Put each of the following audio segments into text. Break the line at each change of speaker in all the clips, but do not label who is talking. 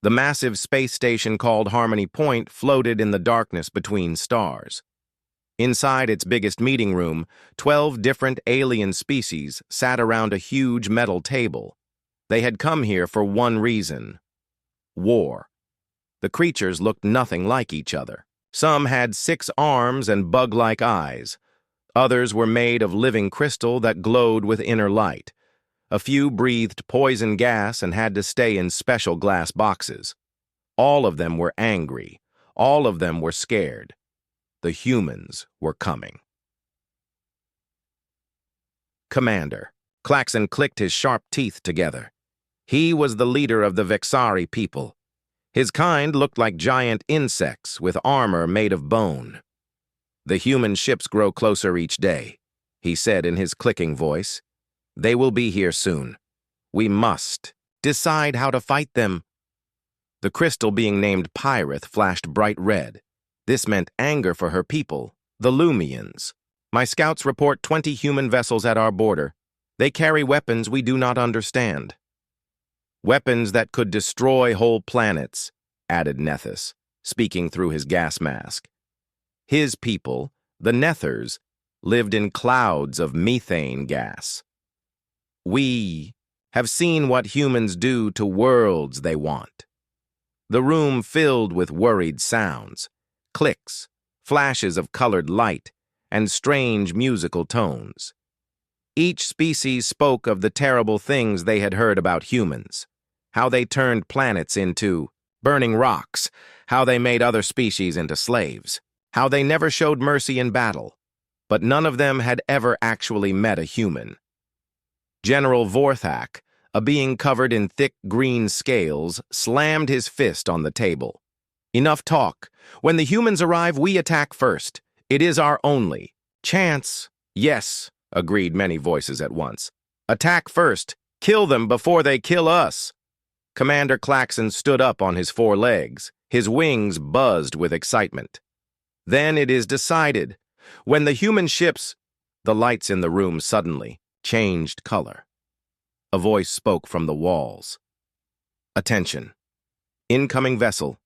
The massive space station called Harmony Point floated in the darkness between stars. Inside its biggest meeting room, 12 different alien species sat around a huge metal table. They had come here for one reason: war. The creatures looked nothing like each other. Some had 6 arms and bug-like eyes. Others were made of living crystal that glowed with inner light. A few breathed poison gas and had to stay in special glass boxes. All of them were angry. All of them were scared. The humans were coming. Commander. Klaxon clicked his sharp teeth together. He was the leader of the Vexari people. His kind looked like giant insects with armor made of bone. "The human ships grow closer each day," he said in his clicking voice. "They will be here soon. We must decide how to fight them." The crystal being named Pyrith flashed bright red. This meant anger for her people, the Lumians. "My scouts report 20 human vessels at our border. They carry weapons we do not understand." "Weapons that could destroy whole planets," added Nethys, speaking through his gas mask. His people, the Nethers, lived in clouds of methane gas. "We have seen what humans do to worlds they want." The room filled with worried sounds, clicks, flashes of colored light, and strange musical tones. Each species spoke of the terrible things they had heard about humans, how they turned planets into burning rocks, how they made other species into slaves, how they never showed mercy in battle, but none of them had ever actually met a human. General Vorthak, a being covered in thick green scales, slammed his fist on the table. "Enough talk. When the humans arrive, we attack first. It is our only chance." "Yes," agreed many voices at once. "Attack first. Kill them before they kill us." Commander Klaxon stood up on his 4 legs. His wings buzzed with excitement. "Then it is decided. When the human ships—" The lights in the room suddenly changed color. A voice spoke from the walls. "Attention. Incoming vessel.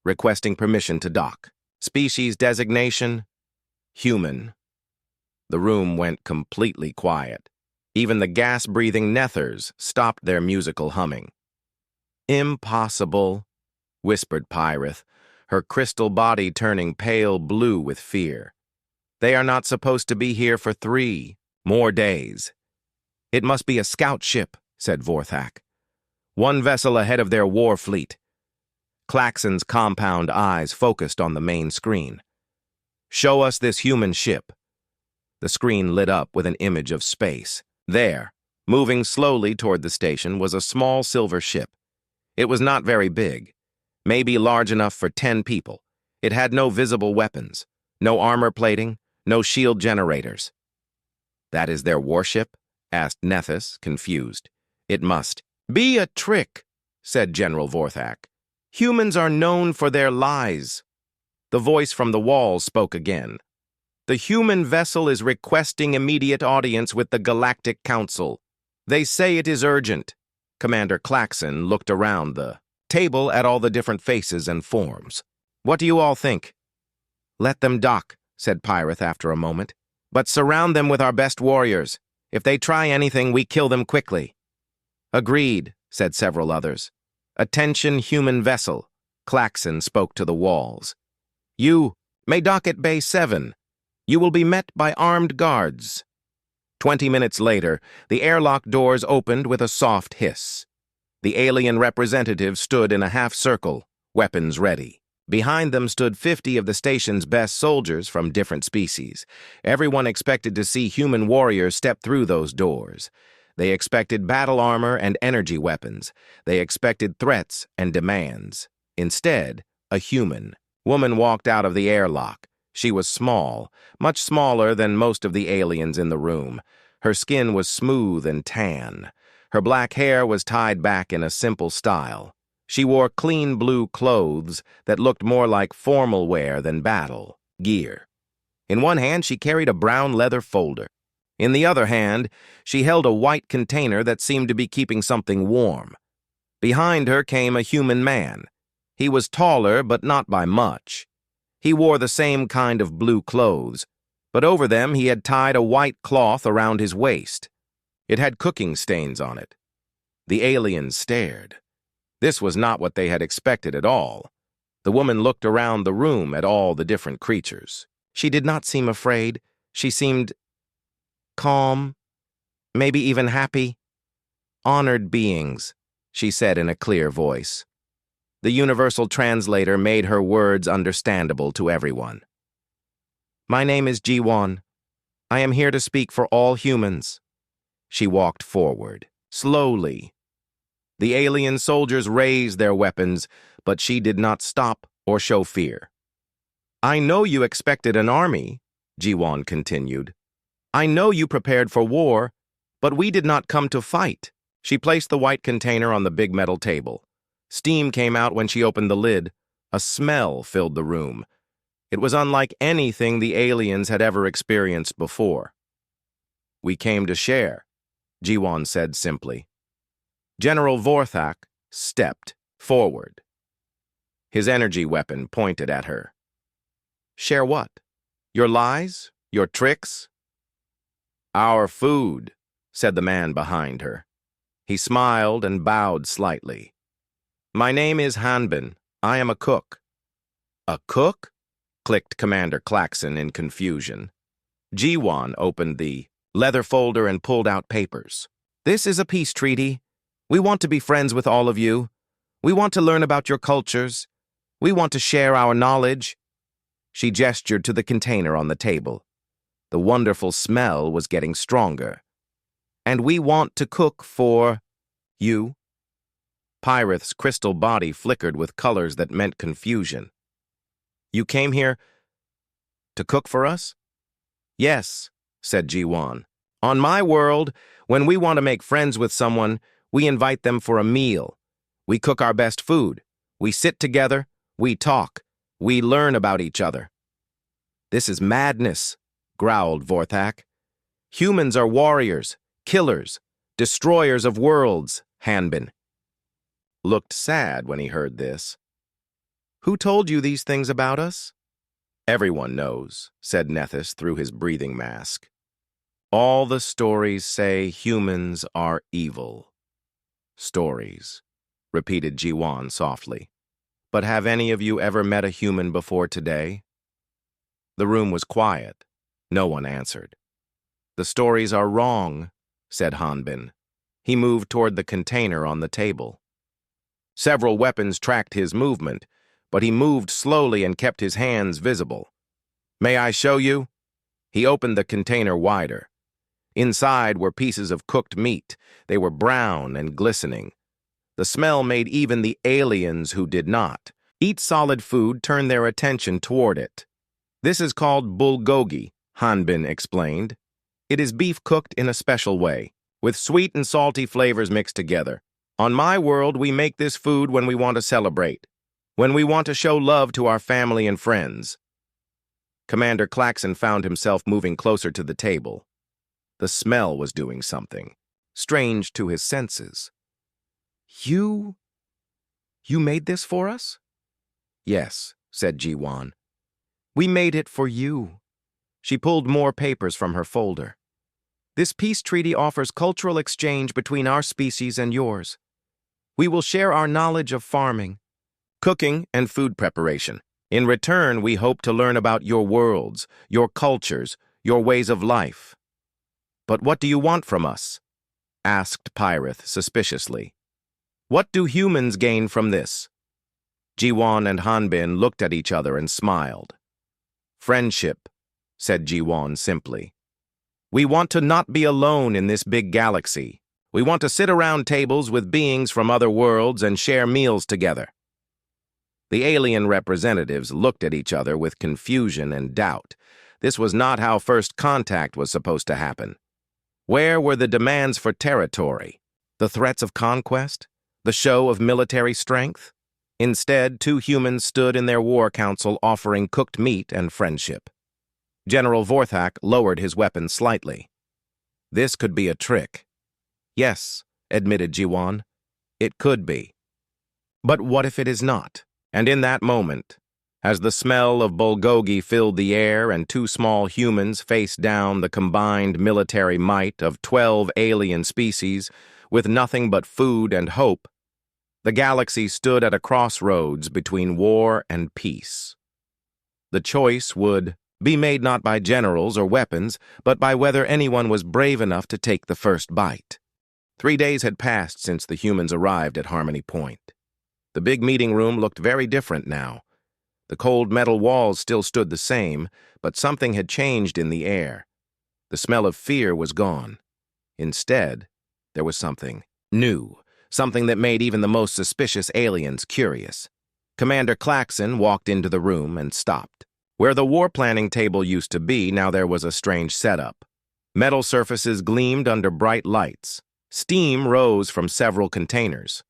Requesting permission to dock. Species designation: human." The room went completely quiet. Even the gas-breathing Nethers stopped their musical humming. "Impossible," whispered Pyrith, her crystal body turning pale blue with fear. "They are not supposed to be here for 3 more days." "It must be a scout ship," said Vorthak. "One vessel ahead of their war fleet." Klaxon's compound eyes focused on the main screen. "Show us this human ship." The screen lit up with an image of space. There, moving slowly toward the station, was a small silver ship. It was not very big, maybe large enough for 10 people. It had no visible weapons, no armor plating, no shield generators. "That is their warship?" asked Nethys, confused. "It must be a trick," said General Vorthak. "Humans are known for their lies." The voice from the walls spoke again. "The human vessel is requesting immediate audience with the Galactic Council. They say it is urgent." Commander Klaxon looked around the table at all the different faces and forms. "What do you all think?" "Let them dock," said Pyrith after a moment. "But surround them with our best warriors. If they try anything, we kill them quickly." "Agreed," said several others. "Attention, human vessel." Klaxon spoke to the walls. "You may dock at Bay 7. You will be met by armed guards." 20 minutes later, the airlock doors opened with a soft hiss. The alien representatives stood in a half-circle, weapons ready. Behind them stood 50 of the station's best soldiers from different species. Everyone expected to see human warriors step through those doors. They expected battle armor and energy weapons. They expected threats and demands. Instead, a human woman walked out of the airlock. She was small, much smaller than most of the aliens in the room. Her skin was smooth and tan. Her black hair was tied back in a simple style. She wore clean blue clothes that looked more like formal wear than battle gear. In one hand, she carried a brown leather folder. In the other hand, she held a white container that seemed to be keeping something warm. Behind her came a human man. He was taller, but not by much. He wore the same kind of blue clothes, but over them he had tied a white cloth around his waist. It had cooking stains on it. The aliens stared. This was not what they had expected at all. The woman looked around the room at all the different creatures. She did not seem afraid. She seemed calm, maybe even happy. "Honored beings," she said in a clear voice. The universal translator made her words understandable to everyone. "My name is Ji-won. I am here to speak for all humans." She walked forward, slowly. The alien soldiers raised their weapons, but she did not stop or show fear. "I know you expected an army," Ji-won continued. "I know you prepared for war, but we did not come to fight." She placed the white container on the big metal table. Steam came out when she opened the lid. A smell filled the room. It was unlike anything the aliens had ever experienced before. "We came to share," Ji-won said simply. General Vorthak stepped forward. His energy weapon pointed at her. "Share what? Your lies? Your tricks?" "Our food," said the man behind her. He smiled and bowed slightly. "My name is Hanbin. I am a cook." "A cook?" clicked Commander Klaxon in confusion. Ji-won opened the leather folder and pulled out papers. "This is a peace treaty. We want to be friends with all of you. We want to learn about your cultures. We want to share our knowledge." She gestured to the container on the table. The wonderful smell was getting stronger. "And we want to cook for you." Pyrith's crystal body flickered with colors that meant confusion. "You came here to cook for us?" "Yes," said Ji-won. "On my world, when we want to make friends with someone, we invite them for a meal. We cook our best food. We sit together. We talk. We learn about each other." "This is madness," growled Vorthak. "Humans are warriors, killers, destroyers of worlds," Hanbin looked sad when he heard this. "Who told you these things about us?" "Everyone knows," said Nethys through his breathing mask. "All the stories say humans are evil." "Stories," repeated Ji-won softly. "But have any of you ever met a human before today?" The room was quiet. No one answered. "The stories are wrong," said Hanbin. He moved toward the container on the table. Several weapons tracked his movement, but he moved slowly and kept his hands visible. "May I show you?" He opened the container wider. Inside were pieces of cooked meat. They were brown and glistening. The smell made even the aliens who did not eat solid food turn their attention toward it. "This is called bulgogi," Hanbin explained. "It is beef cooked in a special way, with sweet and salty flavors mixed together. On my world, we make this food when we want to celebrate, when we want to show love to our family and friends." Commander Klaxon found himself moving closer to the table. The smell was doing something strange to his senses. You made this for us?" "Yes," said Ji-won. "We made it for you." She pulled more papers from her folder. "This peace treaty offers cultural exchange between our species and yours. We will share our knowledge of farming, cooking, and food preparation. In return, we hope to learn about your worlds, your cultures, your ways of life." "But what do you want from us?" asked Pyrith suspiciously. "What do humans gain from this?" Ji-won and Hanbin looked at each other and smiled. "Friendship," said Ji-won simply. "We want to not be alone in this big galaxy. We want to sit around tables with beings from other worlds and share meals together." The alien representatives looked at each other with confusion and doubt. This was not how first contact was supposed to happen. Where were the demands for territory? The threats of conquest? The show of military strength? Instead, two humans stood in their war council offering cooked meat and friendship. General Vorthak lowered his weapon slightly. "This could be a trick." "Yes," admitted Ji-won. "It could be." But what if it is not? And in that moment, as the smell of bulgogi filled the air and two small humans faced down the combined military might of 12 alien species with nothing but food and hope, the galaxy stood at a crossroads between war and peace. The choice would be made not by generals or weapons, but by whether anyone was brave enough to take the first bite. 3 days had passed since the humans arrived at Harmony Point. The big meeting room looked very different now. The cold metal walls still stood the same, but something had changed in the air. The smell of fear was gone. Instead, there was something new, something that made even the most suspicious aliens curious. Commander Klaxon walked into the room and stopped. Where the war planning table used to be, now there was a strange setup. Metal surfaces gleamed under bright lights. Steam rose from several containers.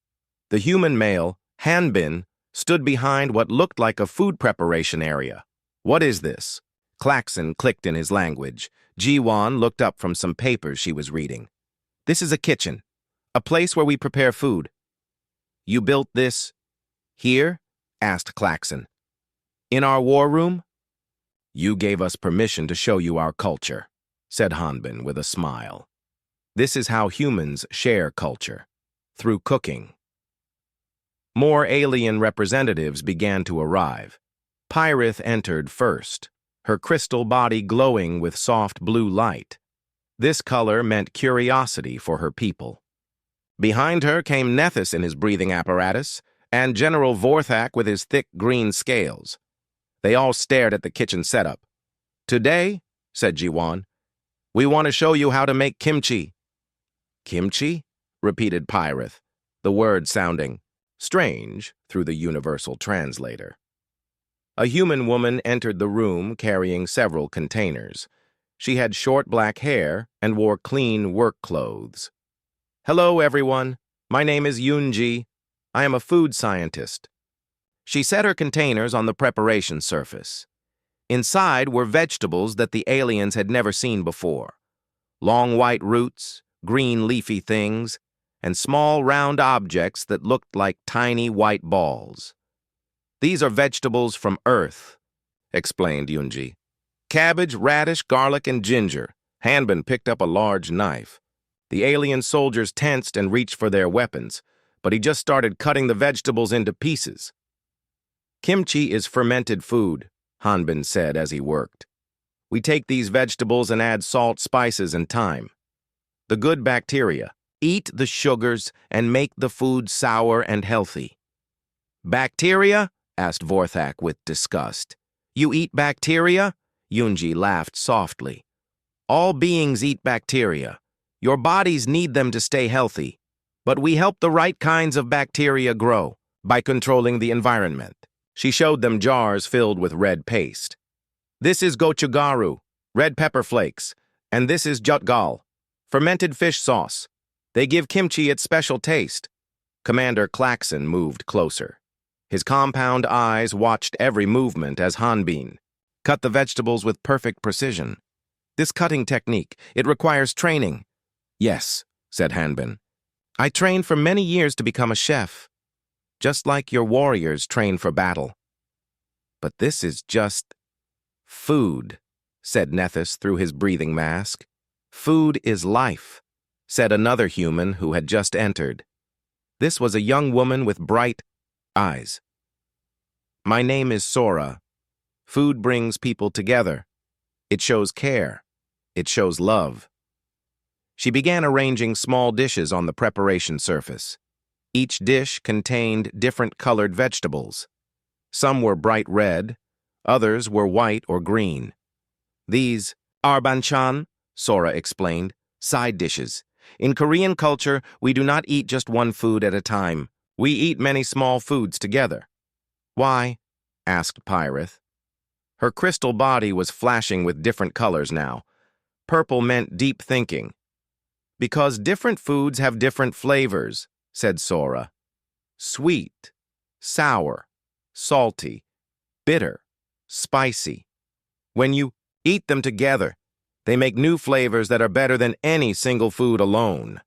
The human male, Hanbin, stood behind what looked like a food preparation area. "What is this?" Klaxon clicked in his language. Jiwan looked up from some papers she was reading. "This is a kitchen, a place where we prepare food." "You built this here?" asked Klaxon. "In our war room?" "You gave us permission to show you our culture," said Hanbin with a smile. "This is how humans share culture, through cooking." More alien representatives began to arrive. Pyrith entered first, her crystal body glowing with soft blue light. This color meant curiosity for her people. Behind her came Nethys in his breathing apparatus, and General Vorthak with his thick green scales. They all stared at the kitchen setup. "Today," said Jiwan, "we want to show you how to make kimchi." "Kimchi?" repeated Pyrith, the word sounding strange through the universal translator. A human woman entered the room carrying several containers. She had short black hair and wore clean work clothes. "Hello, everyone. My name is Yunji. I am a food scientist." She set her containers on the preparation surface. Inside were vegetables that the aliens had never seen before. Long white roots, green leafy things, and small round objects that looked like tiny white balls. "These are vegetables from Earth," explained Yunji. "Cabbage, radish, garlic, and ginger." Hanbin picked up a large knife. The alien soldiers tensed and reached for their weapons, but he just started cutting the vegetables into pieces. "Kimchi is fermented food," Hanbin said as he worked. "We take these vegetables and add salt, spices, and thyme. The good bacteria eat the sugars and make the food sour and healthy." "Bacteria?" asked Vorthak with disgust. "You eat bacteria?" Yunji laughed softly. "All beings eat bacteria. Your bodies need them to stay healthy. But we help the right kinds of bacteria grow by controlling the environment." She showed them jars filled with red paste. "This is gochugaru, red pepper flakes, and this is jutgal, fermented fish sauce. They give kimchi its special taste." Commander Klaxon moved closer. His compound eyes watched every movement as Hanbin cut the vegetables with perfect precision. "This cutting technique, it requires training." "Yes," said Hanbin. "I trained for many years to become a chef, just like your warriors train for battle." "But this is just food," said Nethys through his breathing mask. "Food is life," said another human who had just entered. This was a young woman with bright eyes. "My name is Sora. Food brings people together. It shows care. It shows love." She began arranging small dishes on the preparation surface. Each dish contained different colored vegetables. Some were bright red, others were white or green. "These are banchan," Sora explained, "side dishes. In Korean culture, we do not eat just one food at a time. We eat many small foods together." "Why?" asked Pyrith. Her crystal body was flashing with different colors now. Purple meant deep thinking. "Because different foods have different flavors," said Sora. "Sweet, sour, salty, bitter, spicy. When you eat them together, they make new flavors that are better than any single food alone."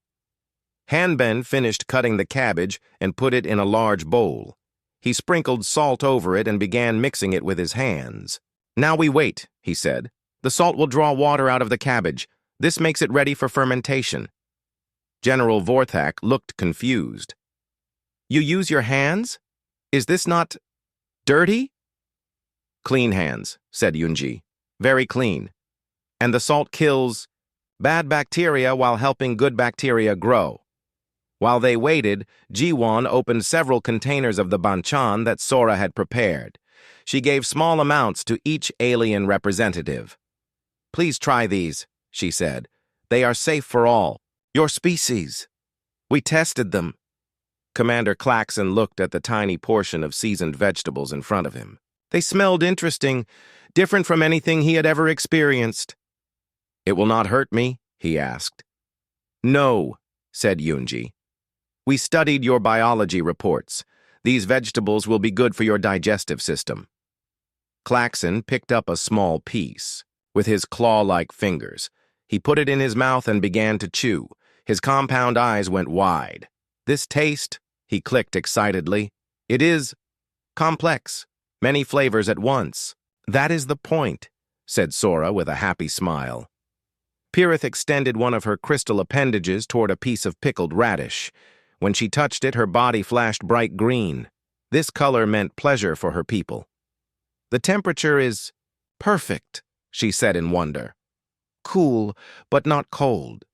Hanben finished cutting the cabbage and put it in a large bowl. He sprinkled salt over it and began mixing it with his hands. "Now we wait," he said. "The salt will draw water out of the cabbage. This makes it ready for fermentation." General Vorthak looked confused. "You use your hands? Is this not dirty?" "Clean hands," said Yunji. "Very clean. And the salt kills bad bacteria while helping good bacteria grow." While they waited, Jiwon opened several containers of the banchan that Sora had prepared. She gave small amounts to each alien representative. "Please try these," she said. "They are safe for all. Your species. We tested them." Commander Klaxon looked at the tiny portion of seasoned vegetables in front of him. They smelled interesting, different from anything he had ever experienced. "It will not hurt me?" he asked. "No," said Yunji. "We studied your biology reports. These vegetables will be good for your digestive system." Klaxon picked up a small piece. With his claw-like fingers, he put it in his mouth and began to chew. His compound eyes went wide. "This taste," he clicked excitedly, "it is complex, many flavors at once." "That is the point," said Sora with a happy smile. Pirith extended one of her crystal appendages toward a piece of pickled radish. When she touched it, her body flashed bright green. This color meant pleasure for her people. "The temperature is perfect," she said in wonder. "Cool, but not cold.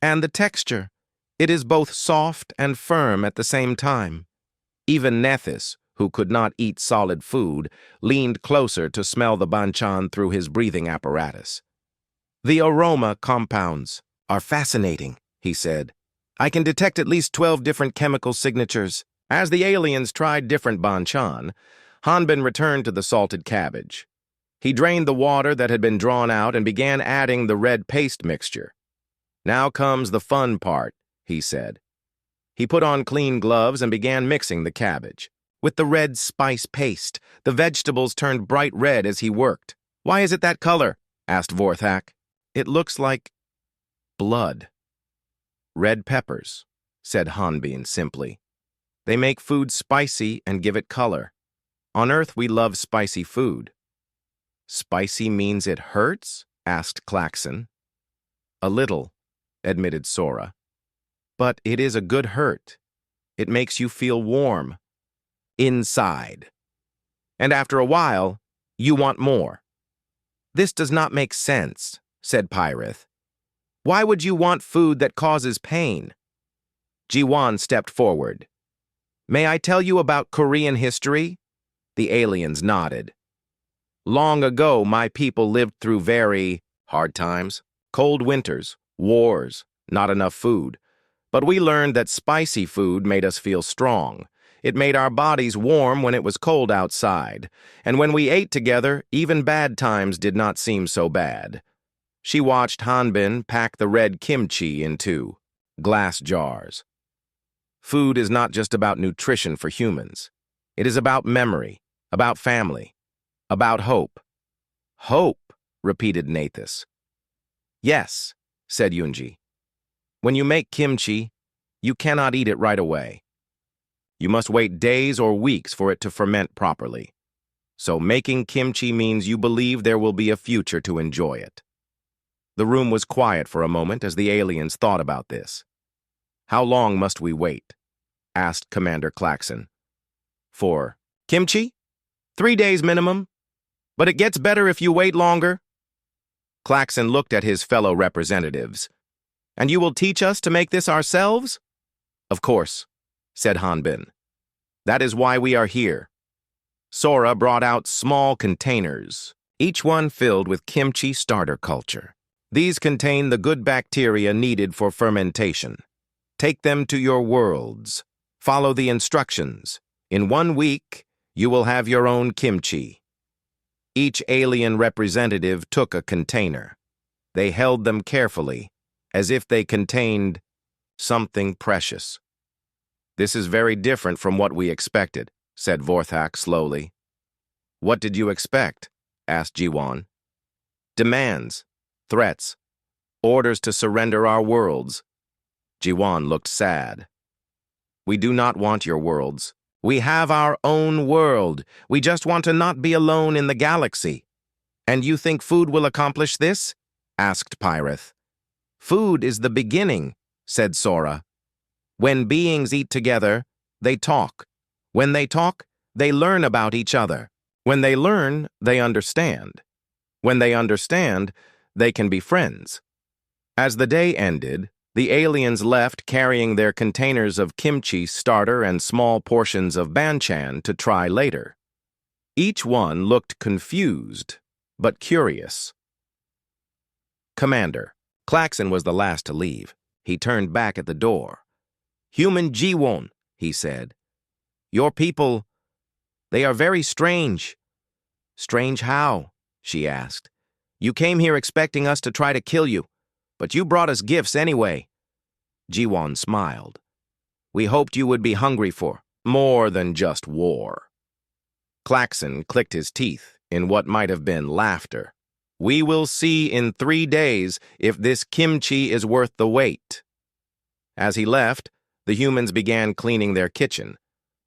And the texture, it is both soft and firm at the same time." Even Nethys, who could not eat solid food, leaned closer to smell the banchan through his breathing apparatus. "The aroma compounds are fascinating," he said. "I can detect at least 12 different chemical signatures." As the aliens tried different banchan, Hanbin returned to the salted cabbage. He drained the water that had been drawn out and began adding the red paste mixture. "Now comes the fun part," he said. He put on clean gloves and began mixing the cabbage. With the red spice paste, the vegetables turned bright red as he worked. "Why is it that color?" asked Vorthak. "It looks like blood." "Red peppers," said Hanbin simply. "They make food spicy and give it color. On Earth, we love spicy food." "Spicy means it hurts?" asked Klaxon. "A little," admitted Sora. "But it is a good hurt. It makes you feel warm. Inside. And after a while, you want more." "This does not make sense," said Pirith. "Why would you want food that causes pain?" Jiwon stepped forward. "May I tell you about Korean history?" The aliens nodded. "Long ago, my people lived through very hard times, cold winters, wars, not enough food. But we learned that spicy food made us feel strong. It made our bodies warm when it was cold outside. And when we ate together, even bad times did not seem so bad." She watched Hanbin pack the red kimchi into glass jars. "Food is not just about nutrition for humans. It is about memory, about family, about hope." "Hope," repeated Nethys. "Yes," said Yunji. "When you make kimchi, you cannot eat it right away. You must wait days or weeks for it to ferment properly. So making kimchi means you believe there will be a future to enjoy it." The room was quiet for a moment as the aliens thought about this. "How long must we wait?" asked Commander Klaxon. "For kimchi? 3 days minimum. But it gets better if you wait longer." Klaxon looked at his fellow representatives. "And you will teach us to make this ourselves?" "Of course," said Hanbin. "That is why we are here." Sora brought out small containers, each one filled with kimchi starter culture. These contain the good bacteria needed for fermentation. Take them to your worlds. Follow the instructions. In 1 week, you will have your own kimchi. Each alien representative took a container. They held them carefully, as if they contained something precious. "This is very different from what we expected," said Vorthak slowly. "What did you expect?" asked Jiwon. "Demands, threats, orders to surrender our worlds." Jiwan looked sad. We do not want your worlds. We have our own world. We just want to not be alone in the galaxy. And you think food will accomplish this? Asked Pyrith. Food is the beginning, said Sora. When beings eat together, they talk. When they talk, they learn about each other. When they learn, they understand. When they understand, they can be friends. As the day ended, the aliens left carrying their containers of kimchi starter and small portions of banchan to try later. Each one looked confused, but curious. Commander. Klaxon was the last to leave. He turned back at the door. Human Jiwon, he said. Your people, they are very strange. Strange how? She asked. You came here expecting us to try to kill you, but you brought us gifts anyway. Jiwon smiled. We hoped you would be hungry for more than just war. Klaxon clicked his teeth in what might have been laughter. We will see in 3 days if this kimchi is worth the wait. As he left, the humans began cleaning their kitchen.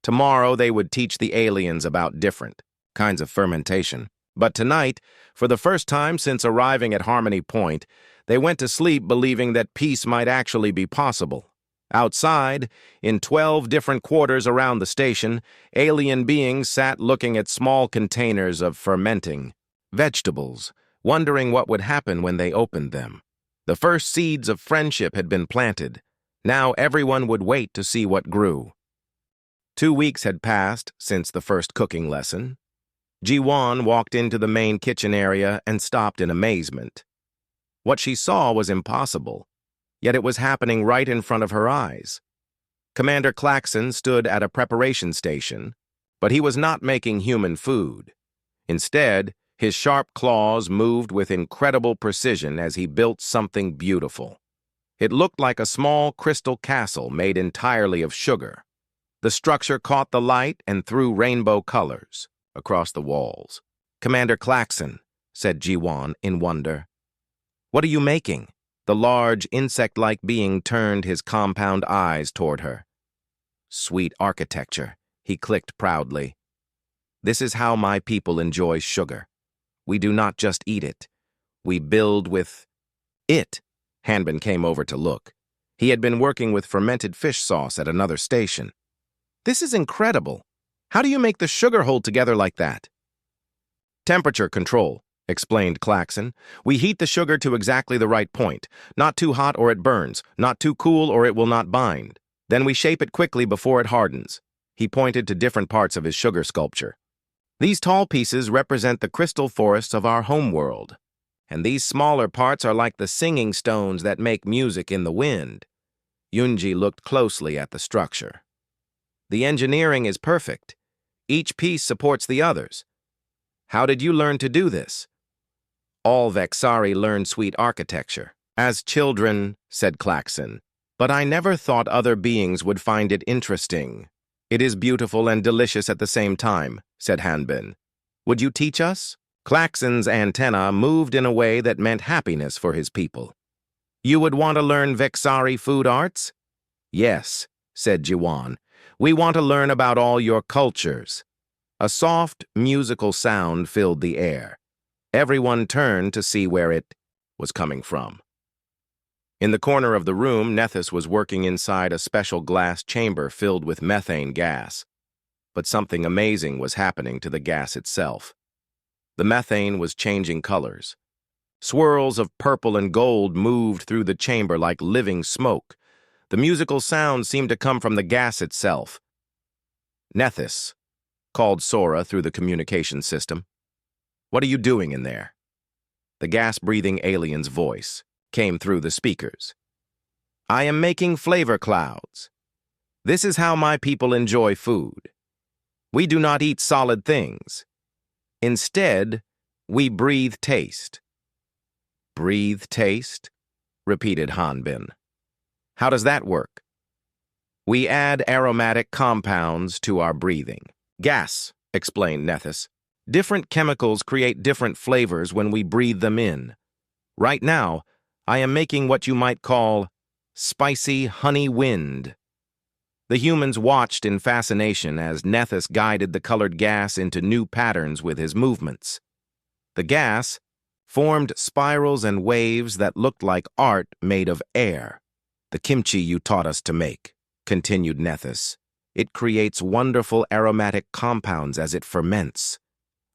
Tomorrow they would teach the aliens about different kinds of fermentation. But tonight, for the first time since arriving at Harmony Point, they went to sleep believing that peace might actually be possible. Outside, in 12 different quarters around the station, alien beings sat looking at small containers of fermenting vegetables, wondering what would happen when they opened them. The first seeds of friendship had been planted. Now everyone would wait to see what grew. 2 weeks had passed since the first cooking lesson. Jiwan walked into the main kitchen area and stopped in amazement. What she saw was impossible, yet it was happening right in front of her eyes. Commander Klaxon stood at a preparation station, but he was not making human food. Instead, his sharp claws moved with incredible precision as he built something beautiful. It looked like a small crystal castle made entirely of sugar. The structure caught the light and threw rainbow colors across the walls. Commander Klaxon, said Jiwan in wonder. What are you making? The large, insect-like being turned his compound eyes toward her. Sweet architecture, he clicked proudly. This is how my people enjoy sugar. We do not just eat it. We build with it. Hanbin came over to look. He had been working with fermented fish sauce at another station. This is incredible. How do you make the sugar hold together like that? Temperature control, explained Klaxon. We heat the sugar to exactly the right point. Not too hot or it burns, not too cool or it will not bind. Then we shape it quickly before it hardens. He pointed to different parts of his sugar sculpture. These tall pieces represent the crystal forests of our homeworld, and these smaller parts are like the singing stones that make music in the wind. Yunji looked closely at the structure. The engineering is perfect. Each piece supports the others. How did you learn to do this? All Vexari learned sweet architecture. As children, said Klaxon, but I never thought other beings would find it interesting. It is beautiful and delicious at the same time, said Hanbin. Would you teach us? Klaxon's antenna moved in a way that meant happiness for his people. You would want to learn Vexari food arts? Yes, said Jiwan. We want to learn about all your cultures. A soft, musical sound filled the air. Everyone turned to see where it was coming from. In the corner of the room, Nethys was working inside a special glass chamber filled with methane gas. But something amazing was happening to the gas itself. The methane was changing colors. Swirls of purple and gold moved through the chamber like living smoke. The musical sound seemed to come from the gas itself. Nethys, called Sora through the communication system. What are you doing in there? The gas-breathing alien's voice came through the speakers. I am making flavor clouds. This is how my people enjoy food. We do not eat solid things. Instead, we breathe taste. Breathe taste? Repeated Hanbin. How does that work? We add aromatic compounds to our breathing. Gas, explained Nethys. Different chemicals create different flavors when we breathe them in. Right now, I am making what you might call spicy honey wind. The humans watched in fascination as Nethys guided the colored gas into new patterns with his movements. The gas formed spirals and waves that looked like art made of air. "The kimchi you taught us to make," continued Nethys. "It creates wonderful aromatic compounds as it ferments.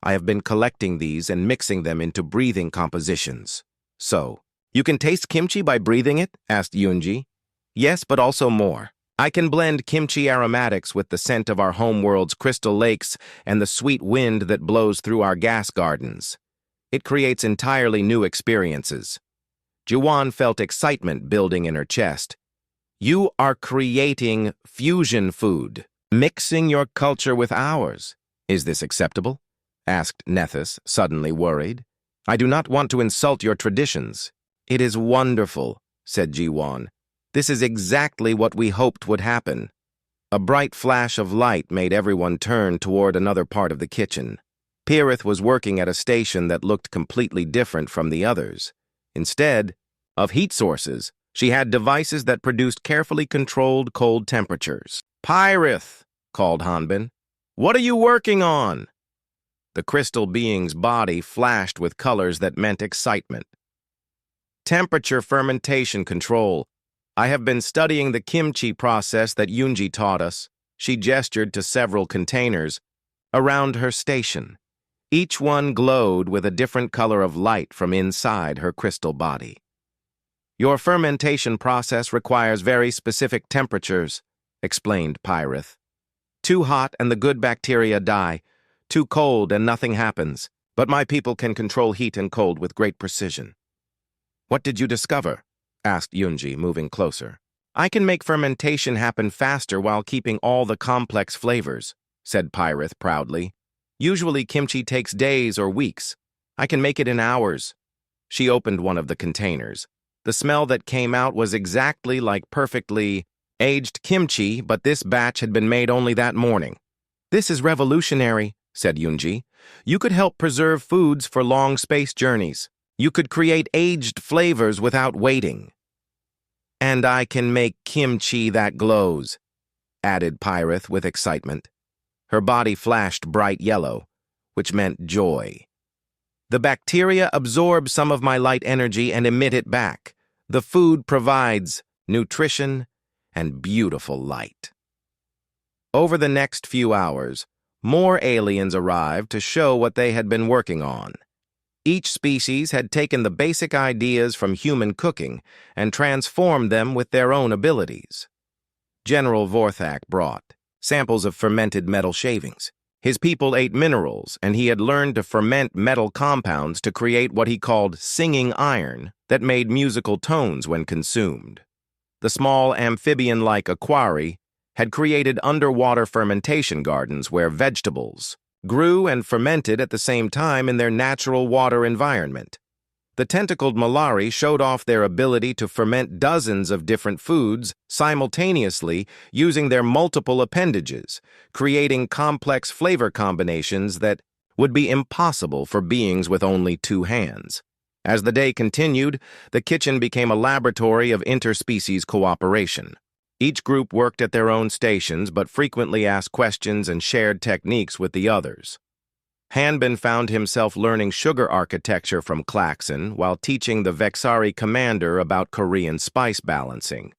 I have been collecting these and mixing them into breathing compositions." "So, you can taste kimchi by breathing it?" asked Yunji. "Yes, but also more. I can blend kimchi aromatics with the scent of our homeworld's crystal lakes and the sweet wind that blows through our gas gardens. It creates entirely new experiences." Jiwan felt excitement building in her chest. "You are creating fusion food, mixing your culture with ours. Is this acceptable?" asked Nethys, suddenly worried. "I do not want to insult your traditions." "It is wonderful," said Jiwan. "This is exactly what we hoped would happen." A bright flash of light made everyone turn toward another part of the kitchen. Pirith was working at a station that looked completely different from the others. Instead of heat sources, she had devices that produced carefully controlled cold temperatures. "Pirith," called Hanbin, "what are you working on?" The crystal being's body flashed with colors that meant excitement. "Temperature fermentation control. I have been studying the kimchi process that Yunji taught us." She gestured to several containers around her station. Each one glowed with a different color of light from inside her crystal body. "Your fermentation process requires very specific temperatures," explained Pirith. "Too hot and the good bacteria die. Too cold and nothing happens. But my people can control heat and cold with great precision." "What did you discover?" asked Yunji, moving closer. "I can make fermentation happen faster while keeping all the complex flavors," said Pirith proudly. "Usually kimchi takes days or weeks. I can make it in hours." She opened one of the containers. The smell that came out was exactly like perfectly aged kimchi, but this batch had been made only that morning. "This is revolutionary," said Yunji. "You could help preserve foods for long space journeys. You could create aged flavors without waiting." "And I can make kimchi that glows," added Pirith with excitement. Her body flashed bright yellow, which meant joy. "The bacteria absorb some of my light energy and emit it back. The food provides nutrition and beautiful light." Over the next few hours, more aliens arrived to show what they had been working on. Each species had taken the basic ideas from human cooking and transformed them with their own abilities. General Vorthak brought samples of fermented metal shavings. His people ate minerals, and he had learned to ferment metal compounds to create what he called singing iron that made musical tones when consumed. The small amphibian-like aquari had created underwater fermentation gardens where vegetables grew and fermented at the same time in their natural water environment. The tentacled Malari showed off their ability to ferment dozens of different foods simultaneously using their multiple appendages, creating complex flavor combinations that would be impossible for beings with only two hands. As the day continued, the kitchen became a laboratory of interspecies cooperation. Each group worked at their own stations but frequently asked questions and shared techniques with the others. Hanbin found himself learning sugar architecture from Klaxon while teaching the Vexari commander about Korean spice balancing.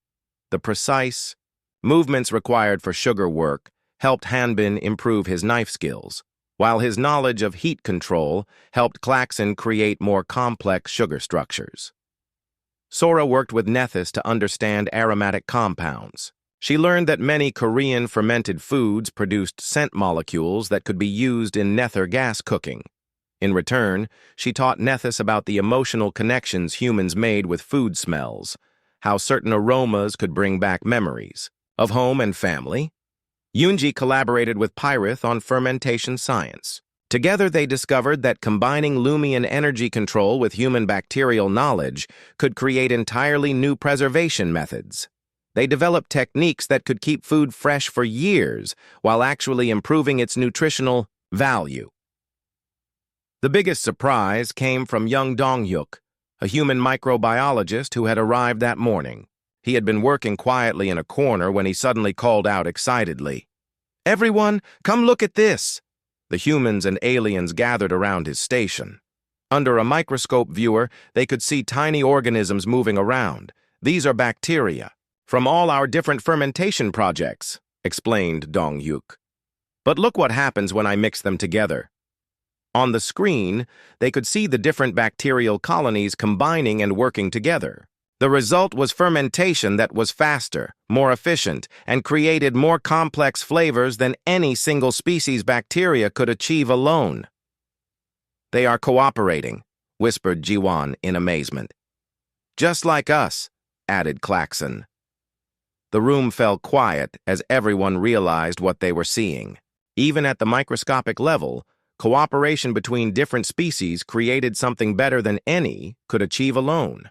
The precise movements required for sugar work helped Hanbin improve his knife skills, while his knowledge of heat control helped Klaxon create more complex sugar structures. Sora worked with Nethys to understand aromatic compounds. She learned that many Korean fermented foods produced scent molecules that could be used in nether gas cooking. In return, she taught Nethys about the emotional connections humans made with food smells, how certain aromas could bring back memories of home and family. Yunji collaborated with Pirith on fermentation science. Together, they discovered that combining Lumion energy control with human bacterial knowledge could create entirely new preservation methods. They developed techniques that could keep food fresh for years while actually improving its nutritional value. The biggest surprise came from young Donghyuk, a human microbiologist who had arrived that morning. He had been working quietly in a corner when he suddenly called out excitedly, "Everyone, come look at this!" The humans and aliens gathered around his station. Under a microscope viewer, they could see tiny organisms moving around. "These are bacteria from all our different fermentation projects," explained Dong-hyuk. "But look what happens when I mix them together." On the screen, they could see the different bacterial colonies combining and working together. The result was fermentation that was faster, more efficient, and created more complex flavors than any single species bacteria could achieve alone. "They are cooperating," whispered Jiwon in amazement. "Just like us," added Klaxon. The room fell quiet as everyone realized what they were seeing. Even at the microscopic level, cooperation between different species created something better than any could achieve alone.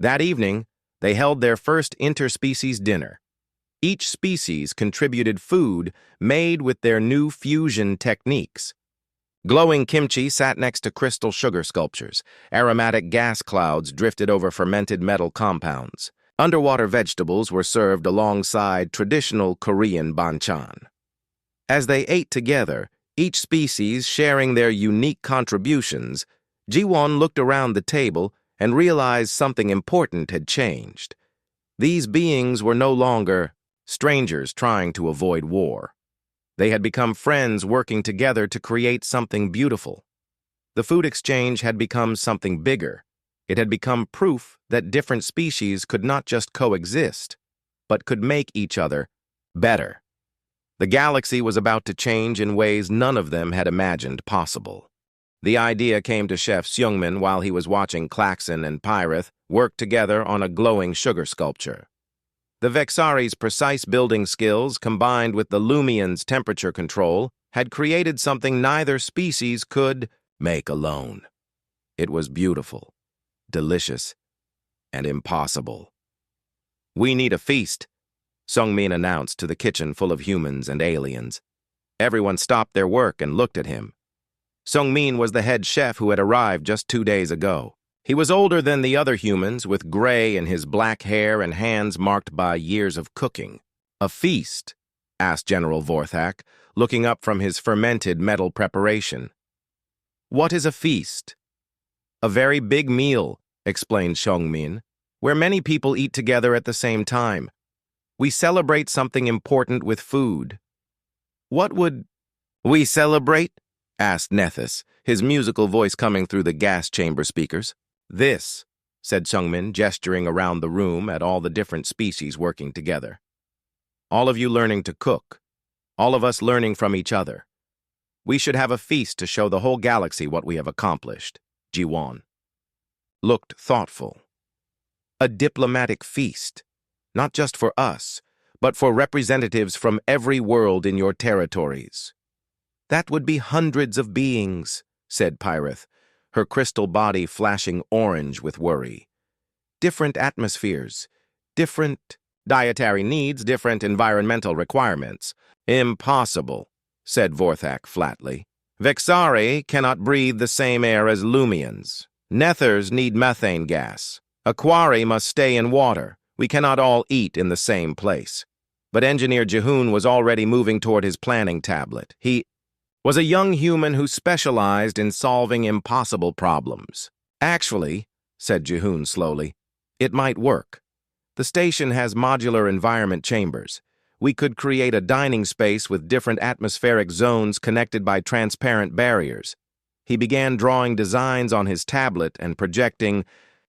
That evening, they held their first interspecies dinner. Each species contributed food made with their new fusion techniques. Glowing kimchi sat next to crystal sugar sculptures. Aromatic gas clouds drifted over fermented metal compounds. Underwater vegetables were served alongside traditional Korean banchan. As they ate together, each species sharing their unique contributions, Jiwon looked around the table and realized something important had changed. These beings were no longer strangers trying to avoid war. They had become friends working together to create something beautiful. The food exchange had become something bigger. It had become proof that different species could not just coexist, but could make each other better. The galaxy was about to change in ways none of them had imagined possible. The idea came to Chef Seungmin while he was watching Klaxon and Pyrith work together on a glowing sugar sculpture. The Vexari's precise building skills, combined with the Lumian's temperature control, had created something neither species could make alone. It was beautiful, delicious, and impossible. "We need a feast," Seungmin announced to the kitchen full of humans and aliens. Everyone stopped their work and looked at him. Seungmin was the head chef who had arrived just 2 days ago. He was older than the other humans, with gray in his black hair and hands marked by years of cooking. "A feast?" asked General Vorthak, looking up from his fermented metal preparation. "What is a feast?" "A very big meal," explained Seungmin, "where many people eat together at the same time. We celebrate something important with food." "What would we celebrate?" asked Nethys, his musical voice coming through the gas chamber speakers. "This," said Seungmin, gesturing around the room at all the different species working together. "All of you learning to cook. All of us learning from each other. We should have a feast to show the whole galaxy what we have accomplished." Jiwon looked thoughtful. "A diplomatic feast. Not just for us, but for representatives from every world in your territories." "That would be hundreds of beings," said Pyrith, her crystal body flashing orange with worry. "Different atmospheres, different dietary needs, different environmental requirements." "Impossible," said Vorthak flatly. "Vexari cannot breathe the same air as Lumians. Nethers need methane gas. Aquari must stay in water. We cannot all eat in the same place." But Engineer Jihoon was already moving toward his planning tablet. He was a young human who specialized in solving impossible problems. "Actually," said Jihoon slowly, "it might work. The station has modular environment chambers. We could create a dining space with different atmospheric zones connected by transparent barriers." He began drawing designs on his tablet and projecting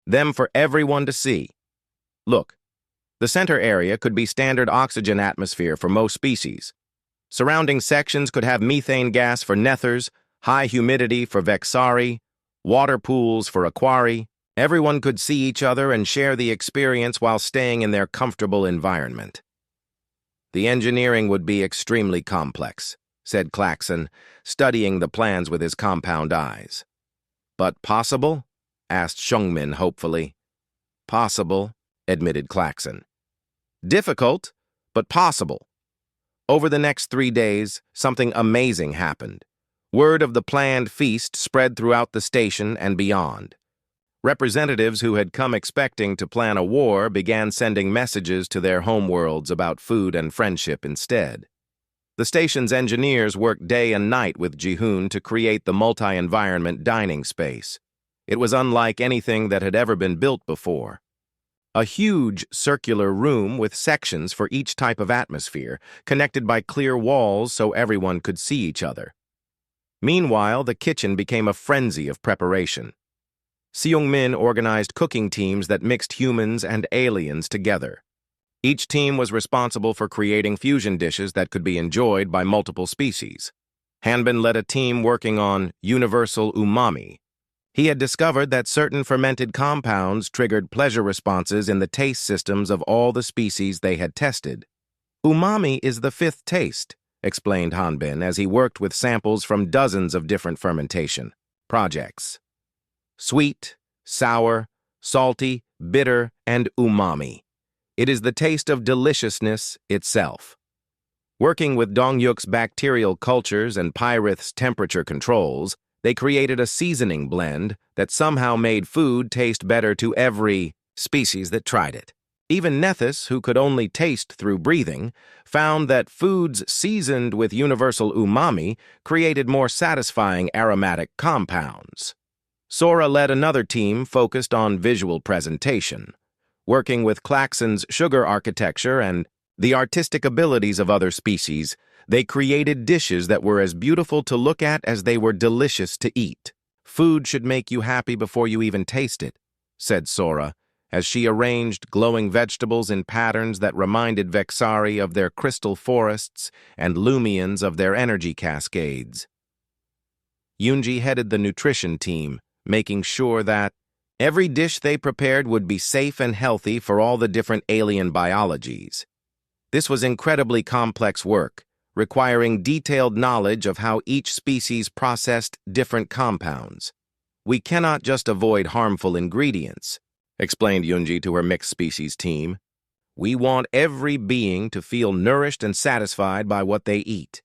them for everyone to see. "Look, the center area could be standard oxygen atmosphere for most species. Surrounding sections could have methane gas for Nethers, high humidity for Vexari, water pools for Aquari. Everyone could see each other and share the experience while staying in their comfortable environment." "The engineering would be extremely complex," said Klaxon, studying the plans with his compound eyes. "But possible?" asked Seungmin hopefully. "Possible," admitted Klaxon. "Difficult, but possible." Over the next 3 days, something amazing happened. Word of the planned feast spread throughout the station and beyond. Representatives who had come expecting to plan a war began sending messages to their homeworlds about food and friendship instead. The station's engineers worked day and night with Ji-hoon to create the multi-environment dining space. It was unlike anything that had ever been built before. A huge circular room with sections for each type of atmosphere, connected by clear walls so everyone could see each other. Meanwhile, the kitchen became a frenzy of preparation. Seung-min organized cooking teams that mixed humans and aliens together. Each team was responsible for creating fusion dishes that could be enjoyed by multiple species. Hanbin led a team working on universal umami. He had discovered that certain fermented compounds triggered pleasure responses in the taste systems of all the species they had tested. Umami is the fifth taste, explained Hanbin as he worked with samples from dozens of different fermentation projects. Sweet, sour, salty, bitter, and umami. It is the taste of deliciousness itself. Working with Dongyuk's bacterial cultures and Pyrith's temperature controls, they created a seasoning blend that somehow made food taste better to every species that tried it. Even Nethys, who could only taste through breathing, found that foods seasoned with universal umami created more satisfying aromatic compounds. Sora led another team focused on visual presentation. Working with Klaxon's sugar architecture and the artistic abilities of other species, they created dishes that were as beautiful to look at as they were delicious to eat. Food should make you happy before you even taste it, said Sora, as she arranged glowing vegetables in patterns that reminded Vexari of their crystal forests and Lumians of their energy cascades. Yoonji headed the nutrition team, making sure that every dish they prepared would be safe and healthy for all the different alien biologies. This was incredibly complex work, requiring detailed knowledge of how each species processed different compounds. We cannot just avoid harmful ingredients, explained Yoonji to her mixed species team. We want every being to feel nourished and satisfied by what they eat.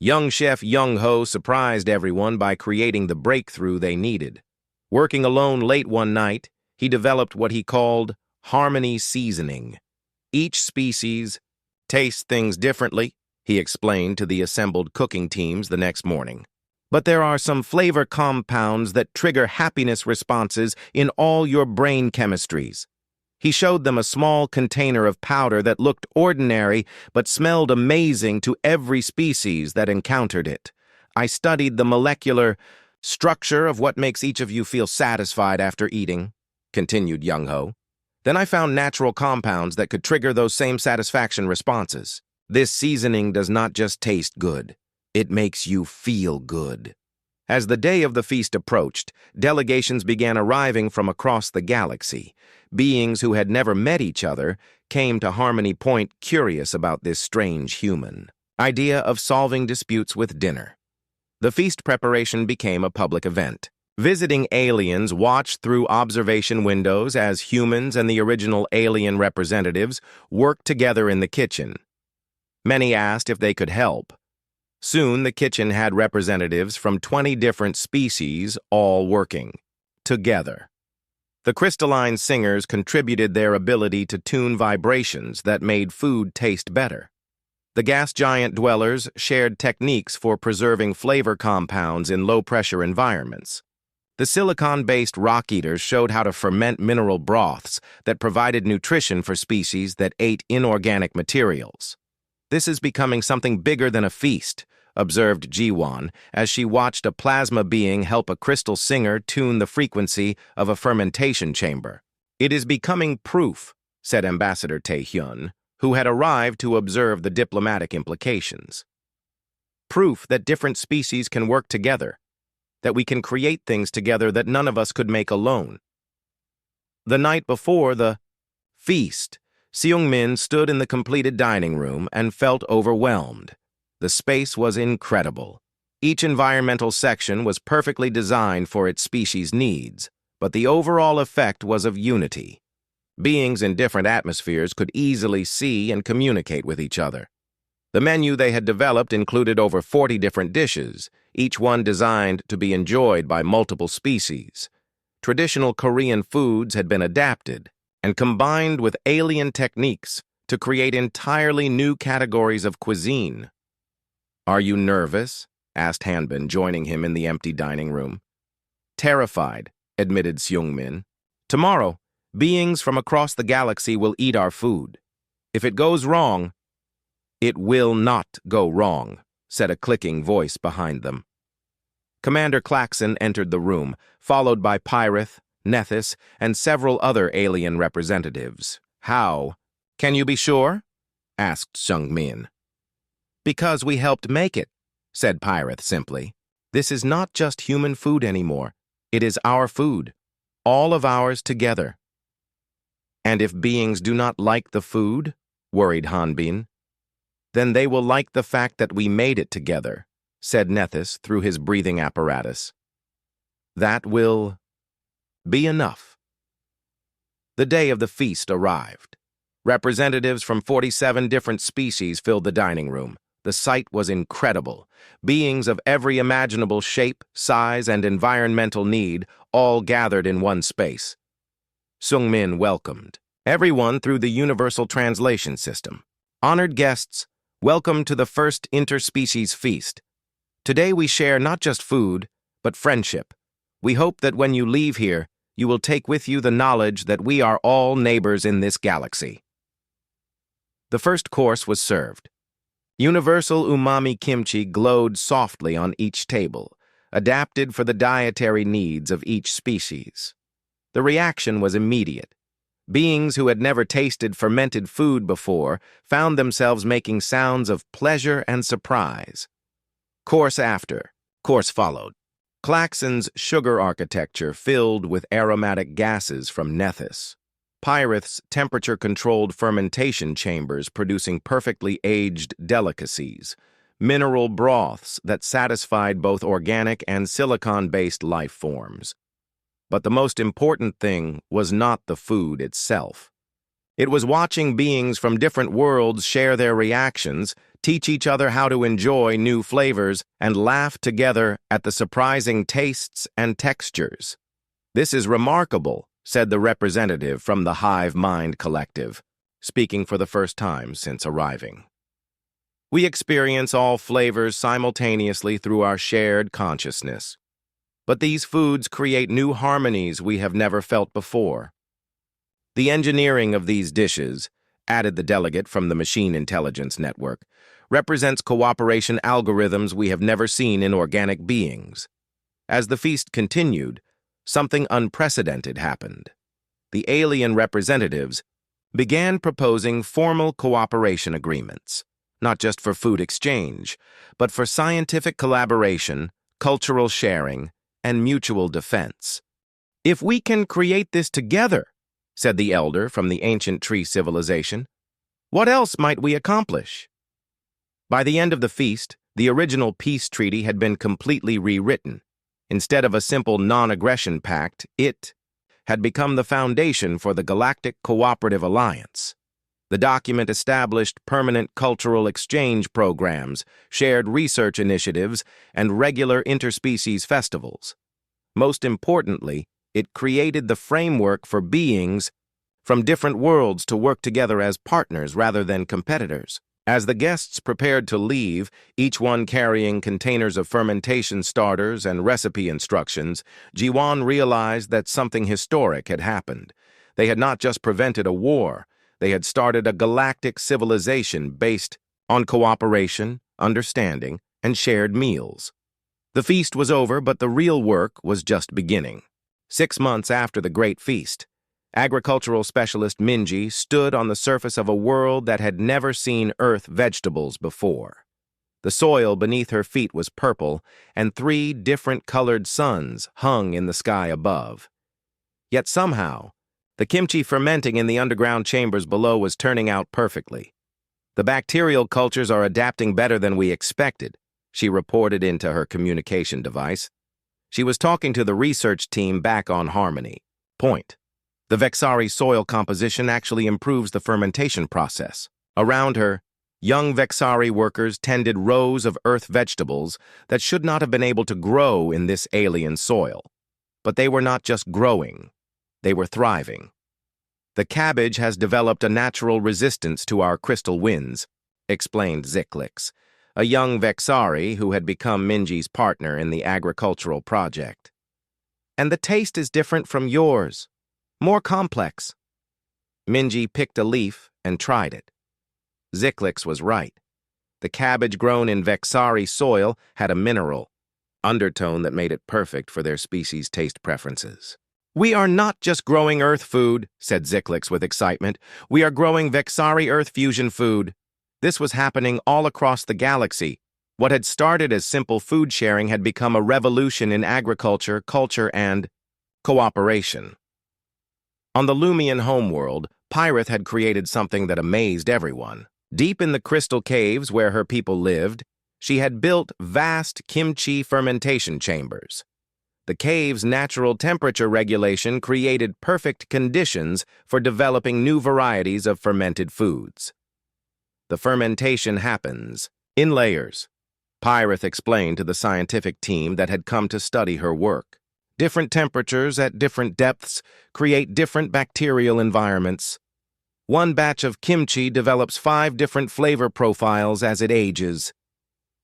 Young Chef Young-ho surprised everyone by creating the breakthrough they needed. Working alone late one night, he developed what he called harmony seasoning. Each species tastes things differently, he explained to the assembled cooking teams the next morning. But there are some flavor compounds that trigger happiness responses in all your brain chemistries. He showed them a small container of powder that looked ordinary but smelled amazing to every species that encountered it. I studied the molecular structure of what makes each of you feel satisfied after eating, continued Young-ho. Then I found natural compounds that could trigger those same satisfaction responses. This seasoning does not just taste good, it makes you feel good. As the day of the feast approached, delegations began arriving from across the galaxy. Beings who had never met each other came to Harmony Point curious about this strange human idea of solving disputes with dinner. The feast preparation became a public event. Visiting aliens watched through observation windows as humans and the original alien representatives worked together in the kitchen. Many asked if they could help. Soon, the kitchen had representatives from 20 different species all working together. The crystalline singers contributed their ability to tune vibrations that made food taste better. The gas giant dwellers shared techniques for preserving flavor compounds in low-pressure environments. The silicon-based rock eaters showed how to ferment mineral broths that provided nutrition for species that ate inorganic materials. This is becoming something bigger than a feast, observed Jiwon as she watched a plasma being help a crystal singer tune the frequency of a fermentation chamber. It is becoming proof, said Ambassador Tae-hyun, who had arrived to observe the diplomatic implications. Proof that different species can work together, that we can create things together that none of us could make alone. The night before the feast, Seung-min stood in the completed dining room and felt overwhelmed. The space was incredible. Each environmental section was perfectly designed for its species' needs, but the overall effect was of unity. Beings in different atmospheres could easily see and communicate with each other. The menu they had developed included over 40 different dishes, each one designed to be enjoyed by multiple species. Traditional Korean foods had been adapted and combined with alien techniques to create entirely new categories of cuisine. "Are you nervous?" asked Hanbin, joining him in the empty dining room. "Terrified," admitted Seung-min. "Tomorrow, beings from across the galaxy will eat our food. If it goes wrong, it will not go wrong," said a clicking voice behind them. Commander Klaxon entered the room, followed by Pyrith, Nethys, and several other alien representatives. "How? Can you be sure?" asked Seung-min. "Because we helped make it," said Pyrith simply. "This is not just human food anymore. It is our food, all of ours together." "And if beings do not like the food," worried Hanbin, "then they will like the fact that we made it together," said Nethys through his breathing apparatus. "That will be enough." The day of the feast arrived. Representatives from 47 different species filled the dining room. The sight was incredible. Beings of every imaginable shape, size, and environmental need all gathered in one space. Seung-min welcomed everyone through the universal translation system. "Honored guests, welcome to the first interspecies feast. Today we share not just food, but friendship. We hope that when you leave here, you will take with you the knowledge that we are all neighbors in this galaxy." The first course was served. Universal umami kimchi glowed softly on each table, adapted for the dietary needs of each species. The reaction was immediate. Beings who had never tasted fermented food before found themselves making sounds of pleasure and surprise. Course followed. Klaxon's sugar architecture filled with aromatic gases from Nethys. Pyrith's temperature-controlled fermentation chambers producing perfectly aged delicacies. Mineral broths that satisfied both organic and silicon-based life forms. But the most important thing was not the food itself. It was watching beings from different worlds share their reactions, teach each other how to enjoy new flavors, and laugh together at the surprising tastes and textures. "This is remarkable," said the representative from the Hive Mind Collective, speaking for the first time since arriving. "We experience all flavors simultaneously through our shared consciousness. But these foods create new harmonies we have never felt before. The engineering of these dishes," added the delegate from the Machine Intelligence Network, "represents cooperation algorithms we have never seen in organic beings." As the feast continued, something unprecedented happened. The alien representatives began proposing formal cooperation agreements, not just for food exchange, but for scientific collaboration, cultural sharing, and mutual defense. "If we can create this together," said the elder from the ancient tree civilization, "what else might we accomplish?" By the end of the feast, the original peace treaty had been completely rewritten. Instead of a simple non-aggression pact, it had become the foundation for the Galactic Cooperative Alliance. The document established permanent cultural exchange programs, shared research initiatives, and regular interspecies festivals. Most importantly, it created the framework for beings from different worlds to work together as partners rather than competitors. As the guests prepared to leave, each one carrying containers of fermentation starters and recipe instructions, Jiwan realized that something historic had happened. They had not just prevented a war, they had started a galactic civilization based on cooperation, understanding, and shared meals. The feast was over, but the real work was just beginning. 6 months after the Great Feast, agricultural specialist Minji stood on the surface of a world that had never seen Earth vegetables before. The soil beneath her feet was purple, and 3 different colored suns hung in the sky above. Yet somehow, the kimchi fermenting in the underground chambers below was turning out perfectly. "The bacterial cultures are adapting better than we expected," she reported into her communication device. She was talking to the research team back on Harmony. Point. "The Vexari soil composition actually improves the fermentation process." Around her, young Vexari workers tended rows of Earth vegetables that should not have been able to grow in this alien soil. But they were not just growing, they were thriving. The cabbage has developed a natural resistance to our crystal winds, explained Ziklix, a young Vexari who had become Minji's partner in the agricultural project. And the taste is different from yours, more complex. Minji picked a leaf and tried it. Ziklix was right. The cabbage grown in Vexari soil had a mineral undertone that made it perfect for their species' taste preferences. "We are not just growing Earth food," said Ziklix with excitement. "We are growing Vexari Earth fusion food." This was happening all across the galaxy. What had started as simple food sharing had become a revolution in agriculture, culture, and cooperation. On the Lumian homeworld, Pyrith had created something that amazed everyone. Deep in the crystal caves where her people lived, she had built vast kimchi fermentation chambers. The cave's natural temperature regulation created perfect conditions for developing new varieties of fermented foods. The fermentation happens in layers, Pyrith explained to the scientific team that had come to study her work. Different temperatures at different depths create different bacterial environments. One batch of kimchi develops 5 different flavor profiles as it ages.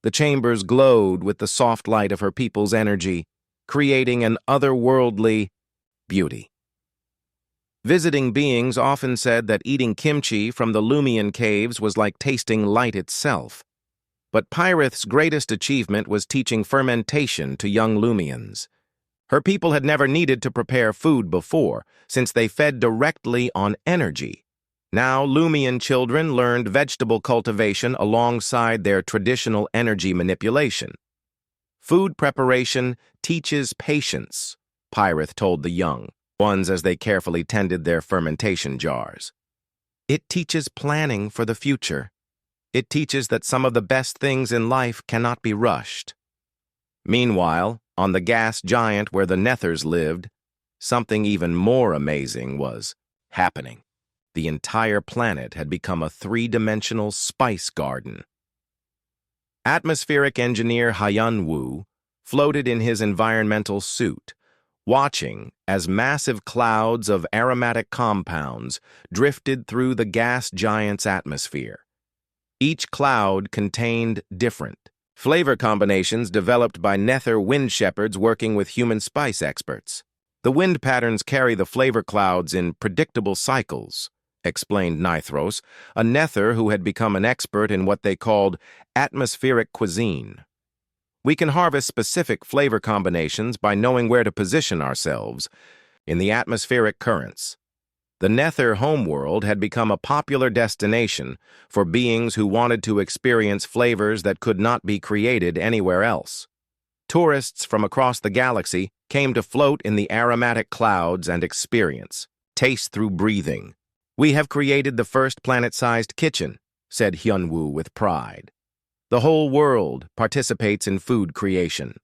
The chambers glowed with the soft light of her people's energy, creating an otherworldly beauty. Visiting beings often said that eating kimchi from the Lumian caves was like tasting light itself. But Pyrith's greatest achievement was teaching fermentation to young Lumians. Her people had never needed to prepare food before, since they fed directly on energy. Now, Lumian children learned vegetable cultivation alongside their traditional energy manipulation. "Food preparation teaches patience," Pyrith told the young ones as they carefully tended their fermentation jars. "It teaches planning for the future. It teaches that some of the best things in life cannot be rushed." Meanwhile, on the gas giant where the Nethers lived, something even more amazing was happening. The entire planet had become a 3-dimensional spice garden. Atmospheric engineer Hyun Woo floated in his environmental suit, watching as massive clouds of aromatic compounds drifted through the gas giant's atmosphere. Each cloud contained different flavor combinations developed by Nether wind shepherds working with human spice experts. "The wind patterns carry the flavor clouds in predictable cycles," explained Nithros, a Nether who had become an expert in what they called atmospheric cuisine. "We can harvest specific flavor combinations by knowing where to position ourselves in the atmospheric currents." The Nether homeworld had become a popular destination for beings who wanted to experience flavors that could not be created anywhere else. Tourists from across the galaxy came to float in the aromatic clouds and experience taste through breathing. "We have created the first planet-sized kitchen," said Hyunwoo with pride. "The whole world participates in food creation."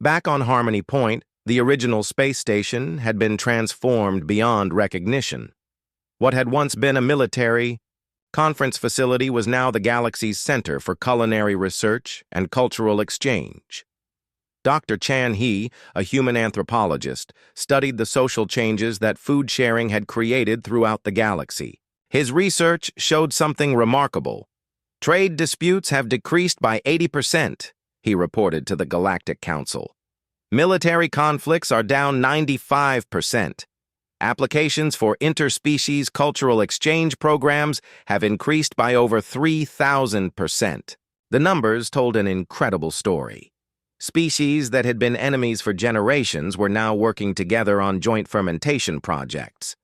Back on Harmony Point, the original space station had been transformed beyond recognition. What had once been a military conference facility was now the galaxy's center for culinary research and cultural exchange. Dr. Chan He, a human anthropologist, studied the social changes that food sharing had created throughout the galaxy. His research showed something remarkable. "Trade disputes have decreased by 80%, he reported to the Galactic Council. "Military conflicts are down 95%. Applications for interspecies cultural exchange programs have increased by over 3,000%. The numbers told an incredible story. Species that had been enemies for generations were now working together on joint fermentation projects.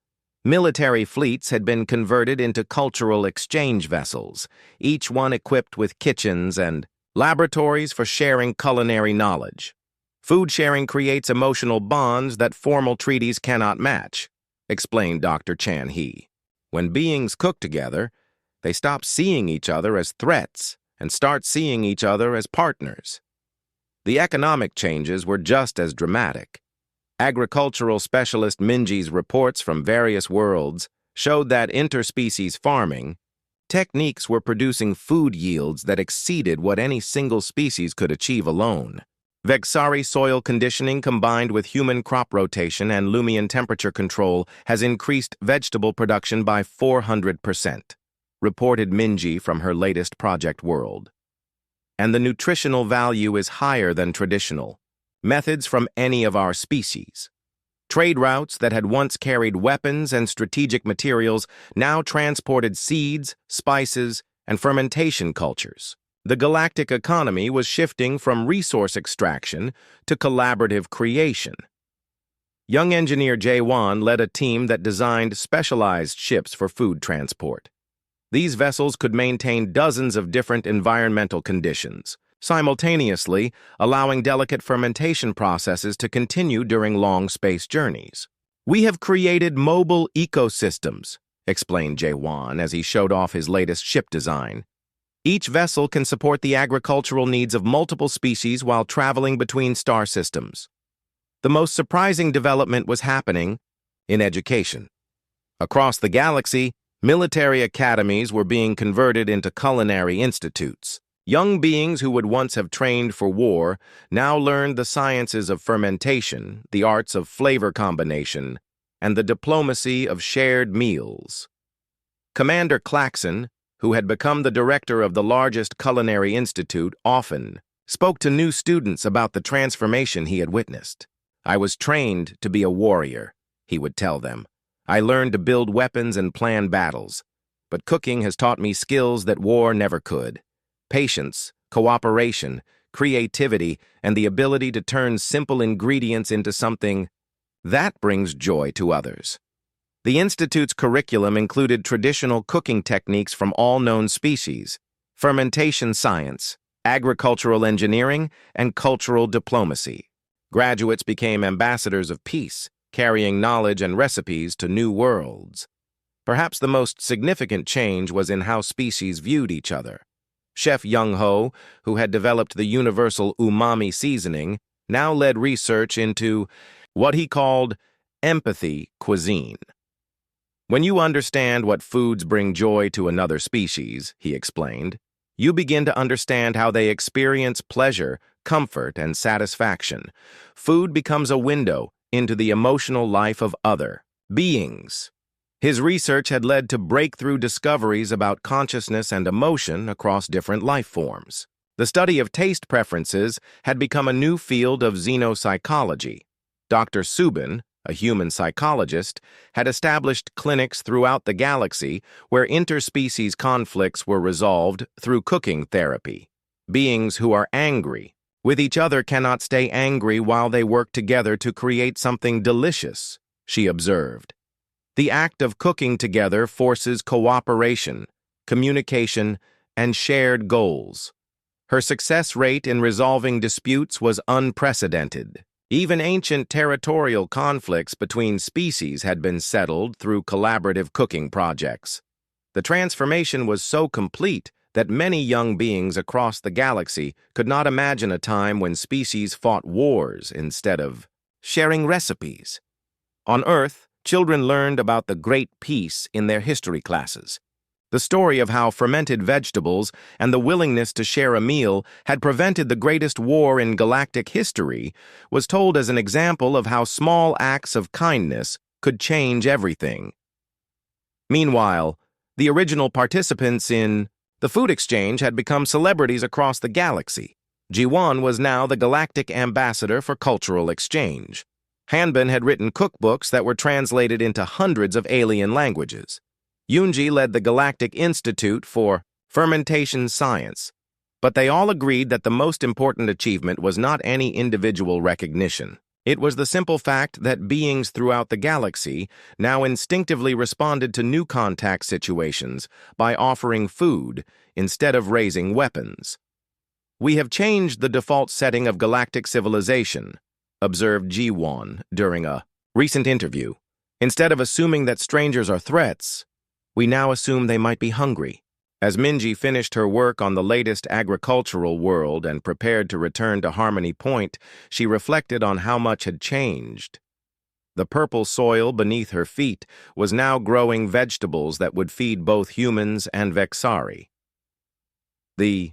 Military fleets had been converted into cultural exchange vessels, each one equipped with kitchens and laboratories for sharing culinary knowledge. Food sharing creates emotional bonds that formal treaties cannot match," explained Dr. Chan He. "When beings cook together, they stop seeing each other as threats and start seeing each other as partners." The economic changes were just as dramatic. Agricultural specialist Minji's reports from various worlds showed that interspecies farming techniques were producing food yields that exceeded what any single species could achieve alone. Vexari soil conditioning combined with human crop rotation and Lumion temperature control has increased vegetable production by 400%, reported Minji from her latest project World. And the nutritional value is higher than traditional methods from any of our species. Trade routes that had once carried weapons and strategic materials now transported seeds, spices, and fermentation cultures. The galactic economy was shifting from resource extraction to collaborative creation. Young engineer Jae-won led a team that designed specialized ships for food transport. These vessels could maintain dozens of different environmental conditions, simultaneously allowing delicate fermentation processes to continue during long space journeys. "We have created mobile ecosystems," explained Jae-won as he showed off his latest ship design. "Each vessel can support the agricultural needs of multiple species while traveling between star systems." The most surprising development was happening in education. Across the galaxy, military academies were being converted into culinary institutes. Young beings who would once have trained for war now learned the sciences of fermentation, the arts of flavor combination, and the diplomacy of shared meals. Commander Claxon, who had become the director of the largest culinary institute, often spoke to new students about the transformation he had witnessed. "I was trained to be a warrior," he would tell them. "I learned to build weapons and plan battles. But cooking has taught me skills that war never could. Patience, cooperation, creativity, and the ability to turn simple ingredients into something that brings joy to others." The Institute's curriculum included traditional cooking techniques from all known species, fermentation science, agricultural engineering, and cultural diplomacy. Graduates became ambassadors of peace, carrying knowledge and recipes to new worlds. Perhaps the most significant change was in how species viewed each other. Chef Young-ho, who had developed the universal umami seasoning, now led research into what he called empathy cuisine. "When you understand what foods bring joy to another species," he explained, "you begin to understand how they experience pleasure, comfort, and satisfaction. Food becomes a window into the emotional life of other beings." His research had led to breakthrough discoveries about consciousness and emotion across different life forms. The study of taste preferences had become a new field of xenopsychology. Dr. Subin, a human psychologist, had established clinics throughout the galaxy where interspecies conflicts were resolved through cooking therapy. Beings who are angry with each other cannot stay angry while they work together to create something delicious, she observed. The act of cooking together forces cooperation, communication, and shared goals. Her success rate in resolving disputes was unprecedented. Even ancient territorial conflicts between species had been settled through collaborative cooking projects. The transformation was so complete that many young beings across the galaxy could not imagine a time when species fought wars instead of sharing recipes. On Earth, children learned about the Great Peace in their history classes. The story of how fermented vegetables and the willingness to share a meal had prevented the greatest war in galactic history was told as an example of how small acts of kindness could change everything. Meanwhile, the original participants in the food exchange had become celebrities across the galaxy. Ji-won was now the galactic ambassador for cultural exchange. Hanbin had written cookbooks that were translated into hundreds of alien languages. Yoonji led the Galactic Institute for Fermentation Science, but they all agreed that the most important achievement was not any individual recognition. It was the simple fact that beings throughout the galaxy now instinctively responded to new contact situations by offering food instead of raising weapons. "We have changed the default setting of galactic civilization," observed Ji-won during a recent interview. "Instead of assuming that strangers are threats, we now assume they might be hungry." As Minji finished her work on the latest agricultural world and prepared to return to Harmony Point, she reflected on how much had changed. The purple soil beneath her feet was now growing vegetables that would feed both humans and Vexari. The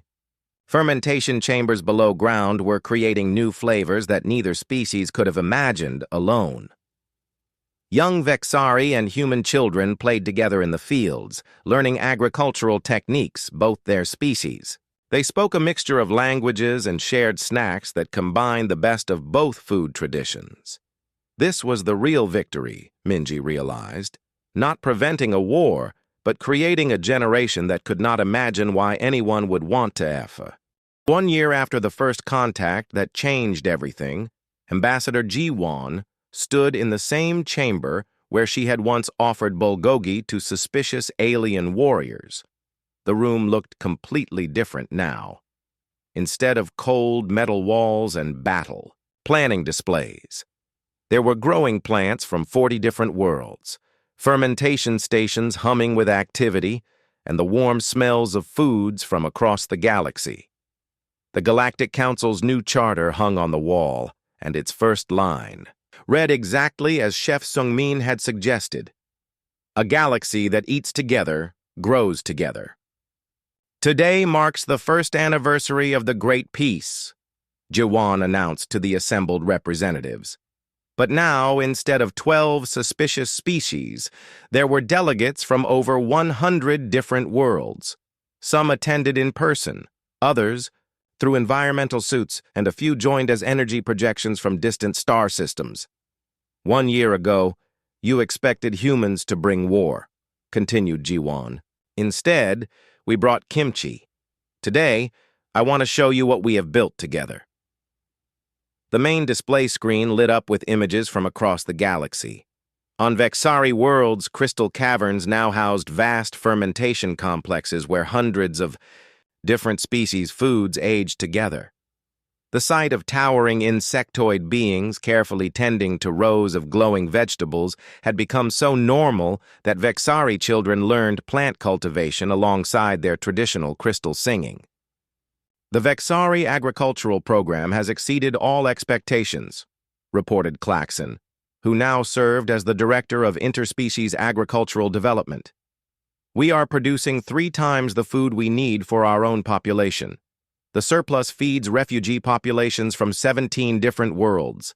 Fermentation chambers below ground were creating new flavors that neither species could have imagined alone. Young Vexari and human children played together in the fields, learning agricultural techniques, both their species. They spoke a mixture of languages and shared snacks that combined the best of both food traditions. This was the real victory, Minji realized, not preventing a war, but creating a generation that could not imagine why anyone would want to HFY. 1 year after the first contact that changed everything, Ambassador Ji-won stood in the same chamber where she had once offered bulgogi to suspicious alien warriors. The room looked completely different now. Instead of cold metal walls and battle, planning displays. There were growing plants from 40 different worlds, fermentation stations humming with activity, and the warm smells of foods from across the galaxy. The Galactic Council's new charter hung on the wall, and its first line read exactly as Chef Sungmin had suggested. A galaxy that eats together, grows together. Today marks the first anniversary of the Great Peace, Ji-won announced to the assembled representatives. But now, instead of 12 suspicious species, there were delegates from over 100 different worlds. Some attended in person, others through environmental suits, and a few joined as energy projections from distant star systems. 1 year ago, you expected humans to bring war, continued Ji-won. Instead, we brought kimchi. Today, I want to show you what we have built together. The main display screen lit up with images from across the galaxy. On Vexari worlds, crystal caverns now housed vast fermentation complexes where hundreds of different species' foods aged together. The sight of towering insectoid beings carefully tending to rows of glowing vegetables had become so normal that Vexari children learned plant cultivation alongside their traditional crystal singing. The Vexari agricultural program has exceeded all expectations, reported Claxon, who now served as the director of interspecies agricultural development. We are producing 3 times the food we need for our own population. The surplus feeds refugee populations from 17 different worlds.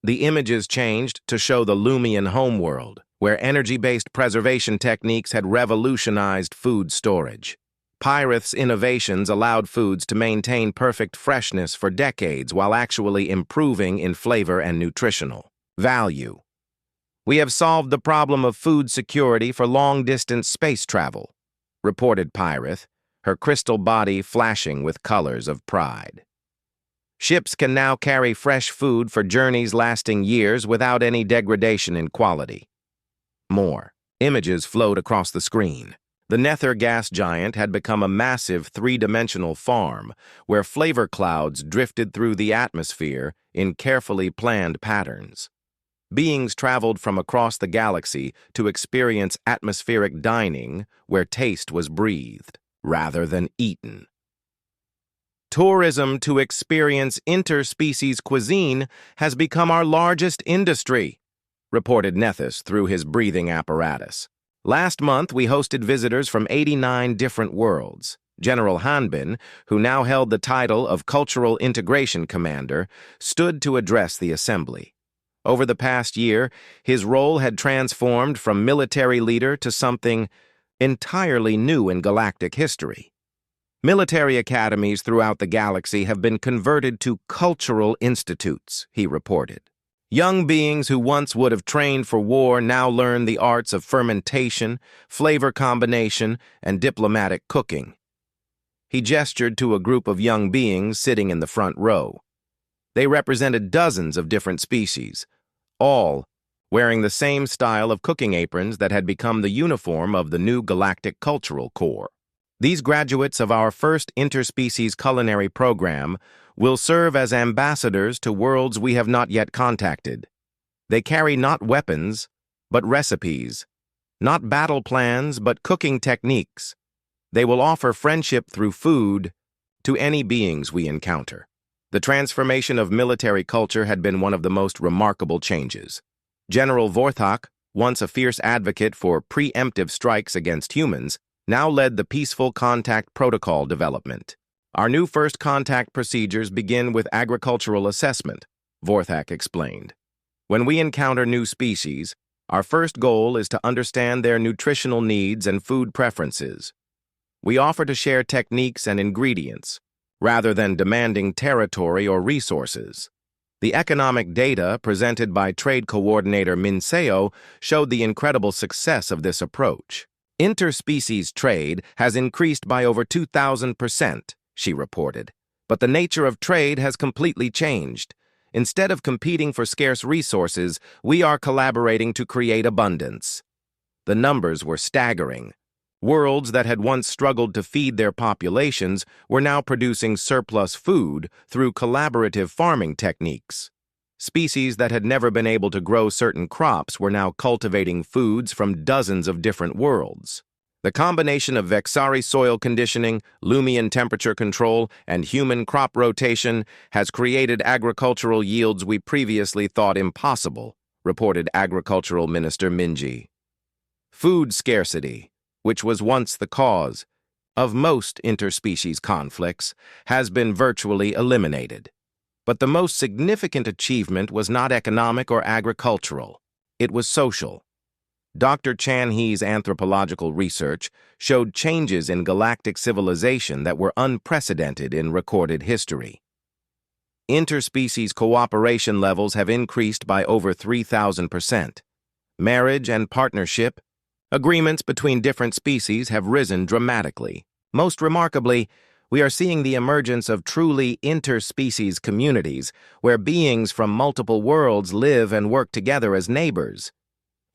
The images changed to show the Lumion homeworld, where energy-based preservation techniques had revolutionized food storage. Pyrith's innovations allowed foods to maintain perfect freshness for decades while actually improving in flavor and nutritional value. We have solved the problem of food security for long-distance space travel, reported Pyrith, her crystal body flashing with colors of pride. Ships can now carry fresh food for journeys lasting years without any degradation in quality. More images flowed across the screen. The Nether gas giant had become a massive 3-dimensional farm where flavor clouds drifted through the atmosphere in carefully planned patterns. Beings traveled from across the galaxy to experience atmospheric dining where taste was breathed rather than eaten. Tourism to experience interspecies cuisine has become our largest industry, reported Nethys through his breathing apparatus. Last month, we hosted visitors from 89 different worlds. General Hanbin, who now held the title of Cultural Integration Commander, stood to address the assembly. Over the past year, his role had transformed from military leader to something entirely new in galactic history. Military academies throughout the galaxy have been converted to cultural institutes, he reported. Young beings who once would have trained for war now learn the arts of fermentation, flavor combination, and diplomatic cooking. He gestured to a group of young beings sitting in the front row. They represented dozens of different species, all wearing the same style of cooking aprons that had become the uniform of the new Galactic Cultural Corps. These graduates of our first interspecies culinary program will serve as ambassadors to worlds we have not yet contacted. They carry not weapons, but recipes, not battle plans, but cooking techniques. They will offer friendship through food to any beings we encounter. The transformation of military culture had been one of the most remarkable changes. General Vorthak, once a fierce advocate for preemptive strikes against humans, now led the peaceful contact protocol development. Our new first contact procedures begin with agricultural assessment, Vorthak explained. When we encounter new species, our first goal is to understand their nutritional needs and food preferences. We offer to share techniques and ingredients, rather than demanding territory or resources. The economic data presented by Trade Coordinator Minseo showed the incredible success of this approach. Interspecies trade has increased by over 2,000%, she reported. But the nature of trade has completely changed. Instead of competing for scarce resources, we are collaborating to create abundance. The numbers were staggering. Worlds that had once struggled to feed their populations were now producing surplus food through collaborative farming techniques. Species that had never been able to grow certain crops were now cultivating foods from dozens of different worlds. The combination of Vexari soil conditioning, Lumion temperature control, and human crop rotation has created agricultural yields we previously thought impossible, reported Agricultural Minister Minji. Food scarcity, which was once the cause of most interspecies conflicts, has been virtually eliminated. But the most significant achievement was not economic or agricultural. It was social. Dr. Chan He's anthropological research showed changes in galactic civilization that were unprecedented in recorded history. Interspecies cooperation levels have increased by over 3,000%. Marriage and partnership agreements between different species have risen dramatically. Most remarkably, we are seeing the emergence of truly interspecies communities where beings from multiple worlds live and work together as neighbors.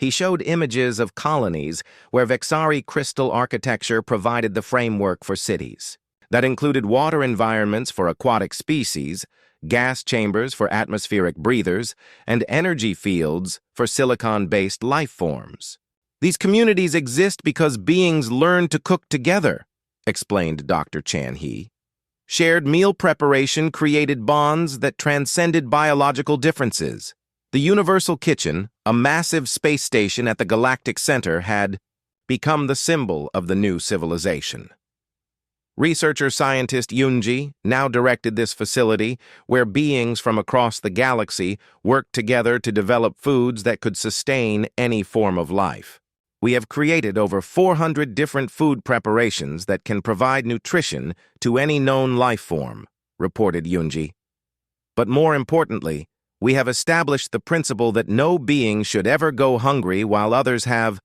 He showed images of colonies where Vexari crystal architecture provided the framework for cities. That included water environments for aquatic species, gas chambers for atmospheric breathers, and energy fields for silicon-based life forms. These communities exist because beings learn to cook together, explained Dr. Chan He. Shared meal preparation created bonds that transcended biological differences. The Universal Kitchen, a massive space station at the galactic center, had become the symbol of the new civilization. Researcher-scientist Yunji now directed this facility where beings from across the galaxy worked together to develop foods that could sustain any form of life. We have created over 400 different food preparations that can provide nutrition to any known life form, reported Yunji. But more importantly, we have established the principle that no being should ever go hungry while others have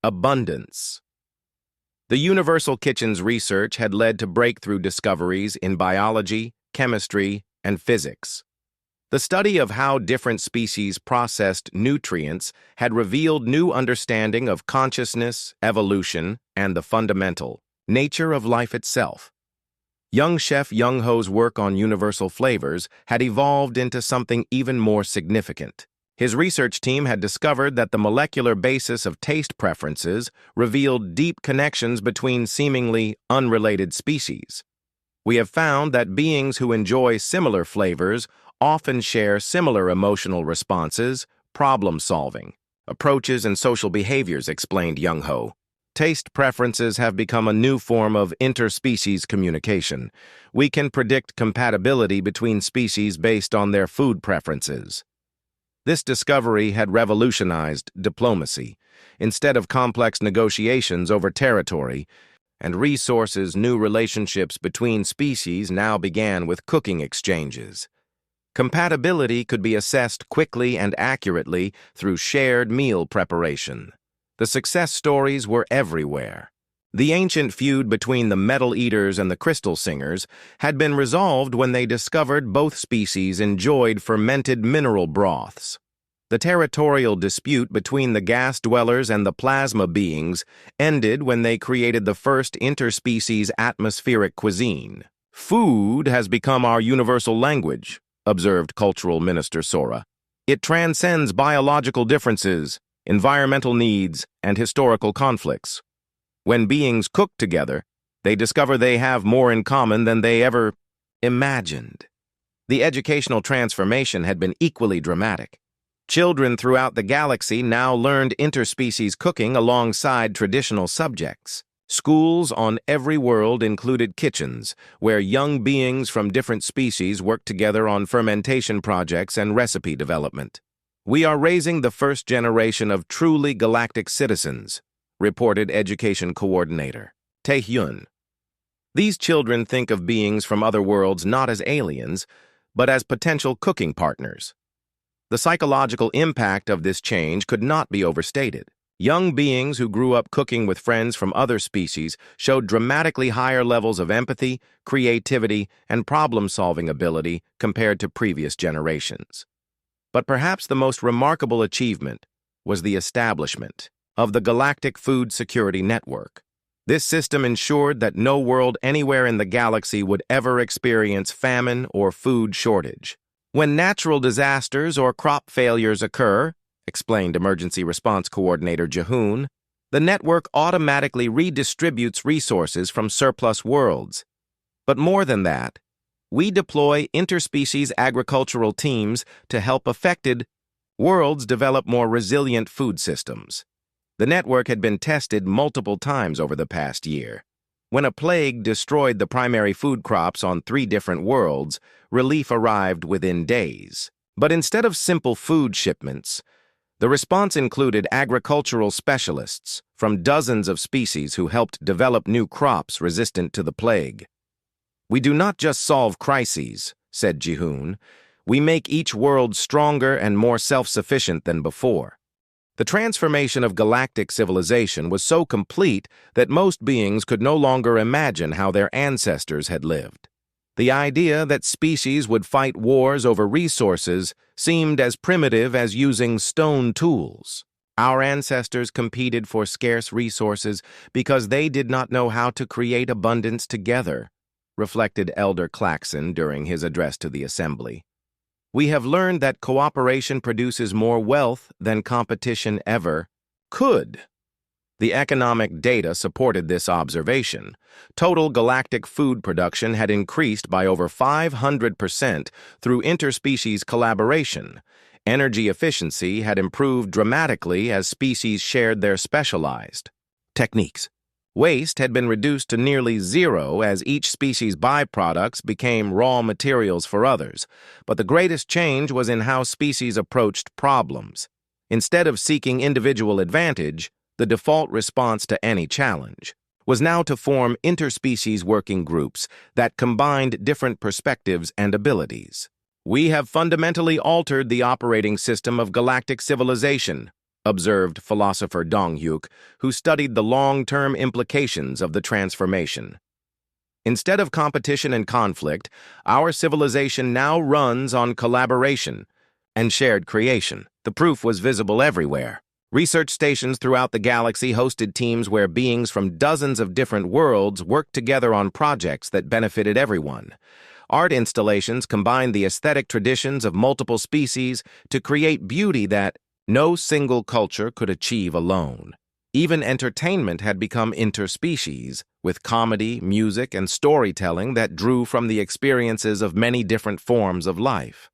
abundance. The Universal Kitchen's research had led to breakthrough discoveries in biology, chemistry, and physics. The study of how different species processed nutrients had revealed new understanding of consciousness, evolution, and the fundamental nature of life itself. Young Chef Young Ho's work on universal flavors had evolved into something even more significant. His research team had discovered that the molecular basis of taste preferences revealed deep connections between seemingly unrelated species. We have found that beings who enjoy similar flavors often share similar emotional responses, problem-solving approaches, and social behaviors, explained Young Ho. Taste preferences have become a new form of interspecies communication. We can predict compatibility between species based on their food preferences. This discovery had revolutionized diplomacy. Instead of complex negotiations over territory and resources, new relationships between species now began with cooking exchanges. Compatibility could be assessed quickly and accurately through shared meal preparation. The success stories were everywhere. The ancient feud between the Metal Eaters and the Crystal Singers had been resolved when they discovered both species enjoyed fermented mineral broths. The territorial dispute between the gas dwellers and the plasma beings ended when they created the first interspecies atmospheric cuisine. Food has become our universal language, observed Cultural Minister Sora. It transcends biological differences, environmental needs, and historical conflicts. When beings cook together, they discover they have more in common than they ever imagined. The educational transformation had been equally dramatic. Children throughout the galaxy now learned interspecies cooking alongside traditional subjects. Schools on every world included kitchens, where young beings from different species worked together on fermentation projects and recipe development. "We are raising the first generation of truly galactic citizens," reported Education Coordinator Tae-hyun. "These children think of beings from other worlds not as aliens, but as potential cooking partners." The psychological impact of this change could not be overstated. Young beings who grew up cooking with friends from other species showed dramatically higher levels of empathy, creativity, and problem-solving ability compared to previous generations. But perhaps the most remarkable achievement was the establishment of the Galactic Food Security Network. This system ensured that no world anywhere in the galaxy would ever experience famine or food shortage. "When natural disasters or crop failures occur," explained Emergency Response Coordinator Jahoon, "the network automatically redistributes resources from surplus worlds. But more than that, we deploy interspecies agricultural teams to help affected worlds develop more resilient food systems." The network had been tested multiple times over the past year. When a plague destroyed the primary food crops on 3 different worlds, relief arrived within days. But instead of simple food shipments, the response included agricultural specialists from dozens of species who helped develop new crops resistant to the plague. "We do not just solve crises," said Jihoon. "We make each world stronger and more self-sufficient than before." The transformation of galactic civilization was so complete that most beings could no longer imagine how their ancestors had lived. The idea that species would fight wars over resources seemed as primitive as using stone tools. "Our ancestors competed for scarce resources because they did not know how to create abundance together," reflected Elder Claxon during his address to the assembly. "We have learned that cooperation produces more wealth than competition ever could." The economic data supported this observation. Total galactic food production had increased by over 500% through interspecies collaboration. Energy efficiency had improved dramatically as species shared their specialized techniques. Waste had been reduced to nearly zero as each species' byproducts became raw materials for others. But the greatest change was in how species approached problems. Instead of seeking individual advantage, the default response to any challenge was now to form interspecies working groups that combined different perspectives and abilities. "We have fundamentally altered the operating system of galactic civilization," observed philosopher Dong-hyuk, who studied the long-term implications of the transformation. "Instead of competition and conflict, our civilization now runs on collaboration and shared creation." The proof was visible everywhere. Research stations throughout the galaxy hosted teams where beings from dozens of different worlds worked together on projects that benefited everyone. Art installations combined the aesthetic traditions of multiple species to create beauty that no single culture could achieve alone. Even entertainment had become interspecies, with comedy, music, and storytelling that drew from the experiences of many different forms of life.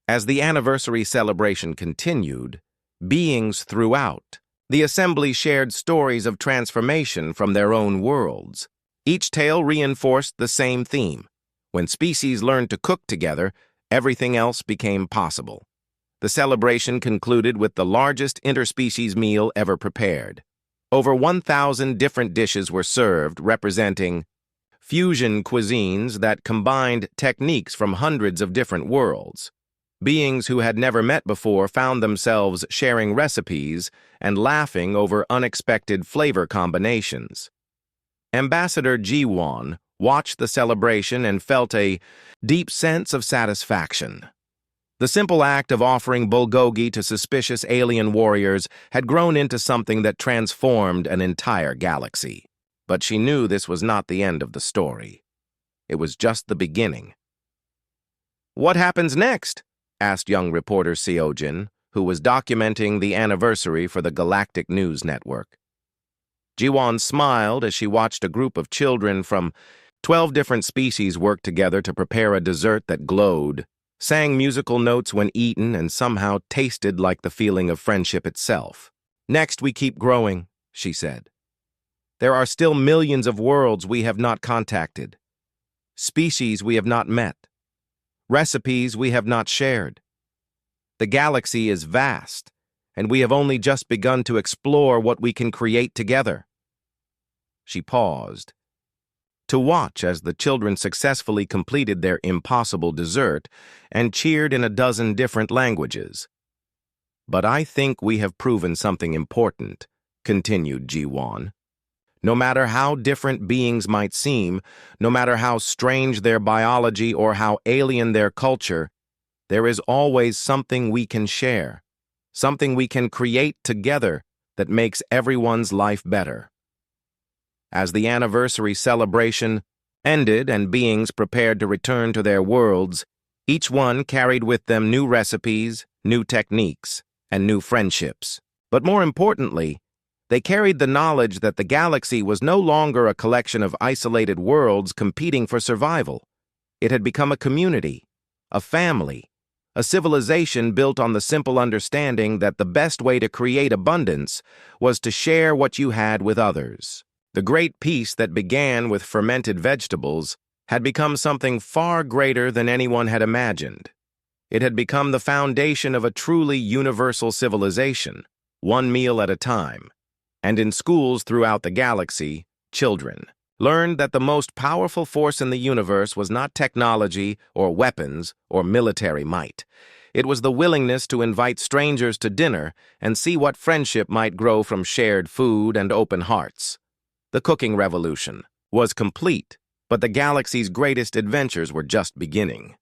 As the anniversary celebration continued, beings throughout the assembly shared stories of transformation from their own worlds. Each tale reinforced the same theme. When species learned to cook together, everything else became possible. The celebration concluded with the largest interspecies meal ever prepared. Over 1,000 different dishes were served, representing fusion cuisines that combined techniques from hundreds of different worlds. Beings who had never met before found themselves sharing recipes and laughing over unexpected flavor combinations. Ambassador Ji-won watched the celebration and felt a deep sense of satisfaction. The simple act of offering bulgogi to suspicious alien warriors had grown into something that transformed an entire galaxy. But she knew this was not the end of the story. It was just the beginning. "What happens next?" asked young reporter Seojin, who was documenting the anniversary for the Galactic News Network. Ji-won smiled as she watched a group of children from 12 different species work together to prepare a dessert that glowed, sang musical notes when eaten, and somehow tasted like the feeling of friendship itself. "Next, we keep growing," she said. There are still millions of worlds we have not contacted, species we have not met, recipes we have not shared. The galaxy is vast, and we have only just begun to explore what we can create together. She paused to watch as the children successfully completed their impossible dessert and cheered in a dozen different languages. "But I think we have proven something important," continued Ji-won. "No matter how different beings might seem, no matter how strange their biology or how alien their culture, there is always something we can share, something we can create together that makes everyone's life better." As the anniversary celebration ended and beings prepared to return to their worlds, each one carried with them new recipes, new techniques, and new friendships. But more importantly, they carried the knowledge that the galaxy was no longer a collection of isolated worlds competing for survival. It had become a community, a family, a civilization built on the simple understanding that the best way to create abundance was to share what you had with others. The great peace that began with fermented vegetables had become something far greater than anyone had imagined. It had become the foundation of a truly universal civilization, one meal at a time. And in schools throughout the galaxy, children learned that the most powerful force in the universe was not technology or weapons or military might. It was the willingness to invite strangers to dinner and see what friendship might grow from shared food and open hearts. The cooking revolution was complete, but the galaxy's greatest adventures were just beginning.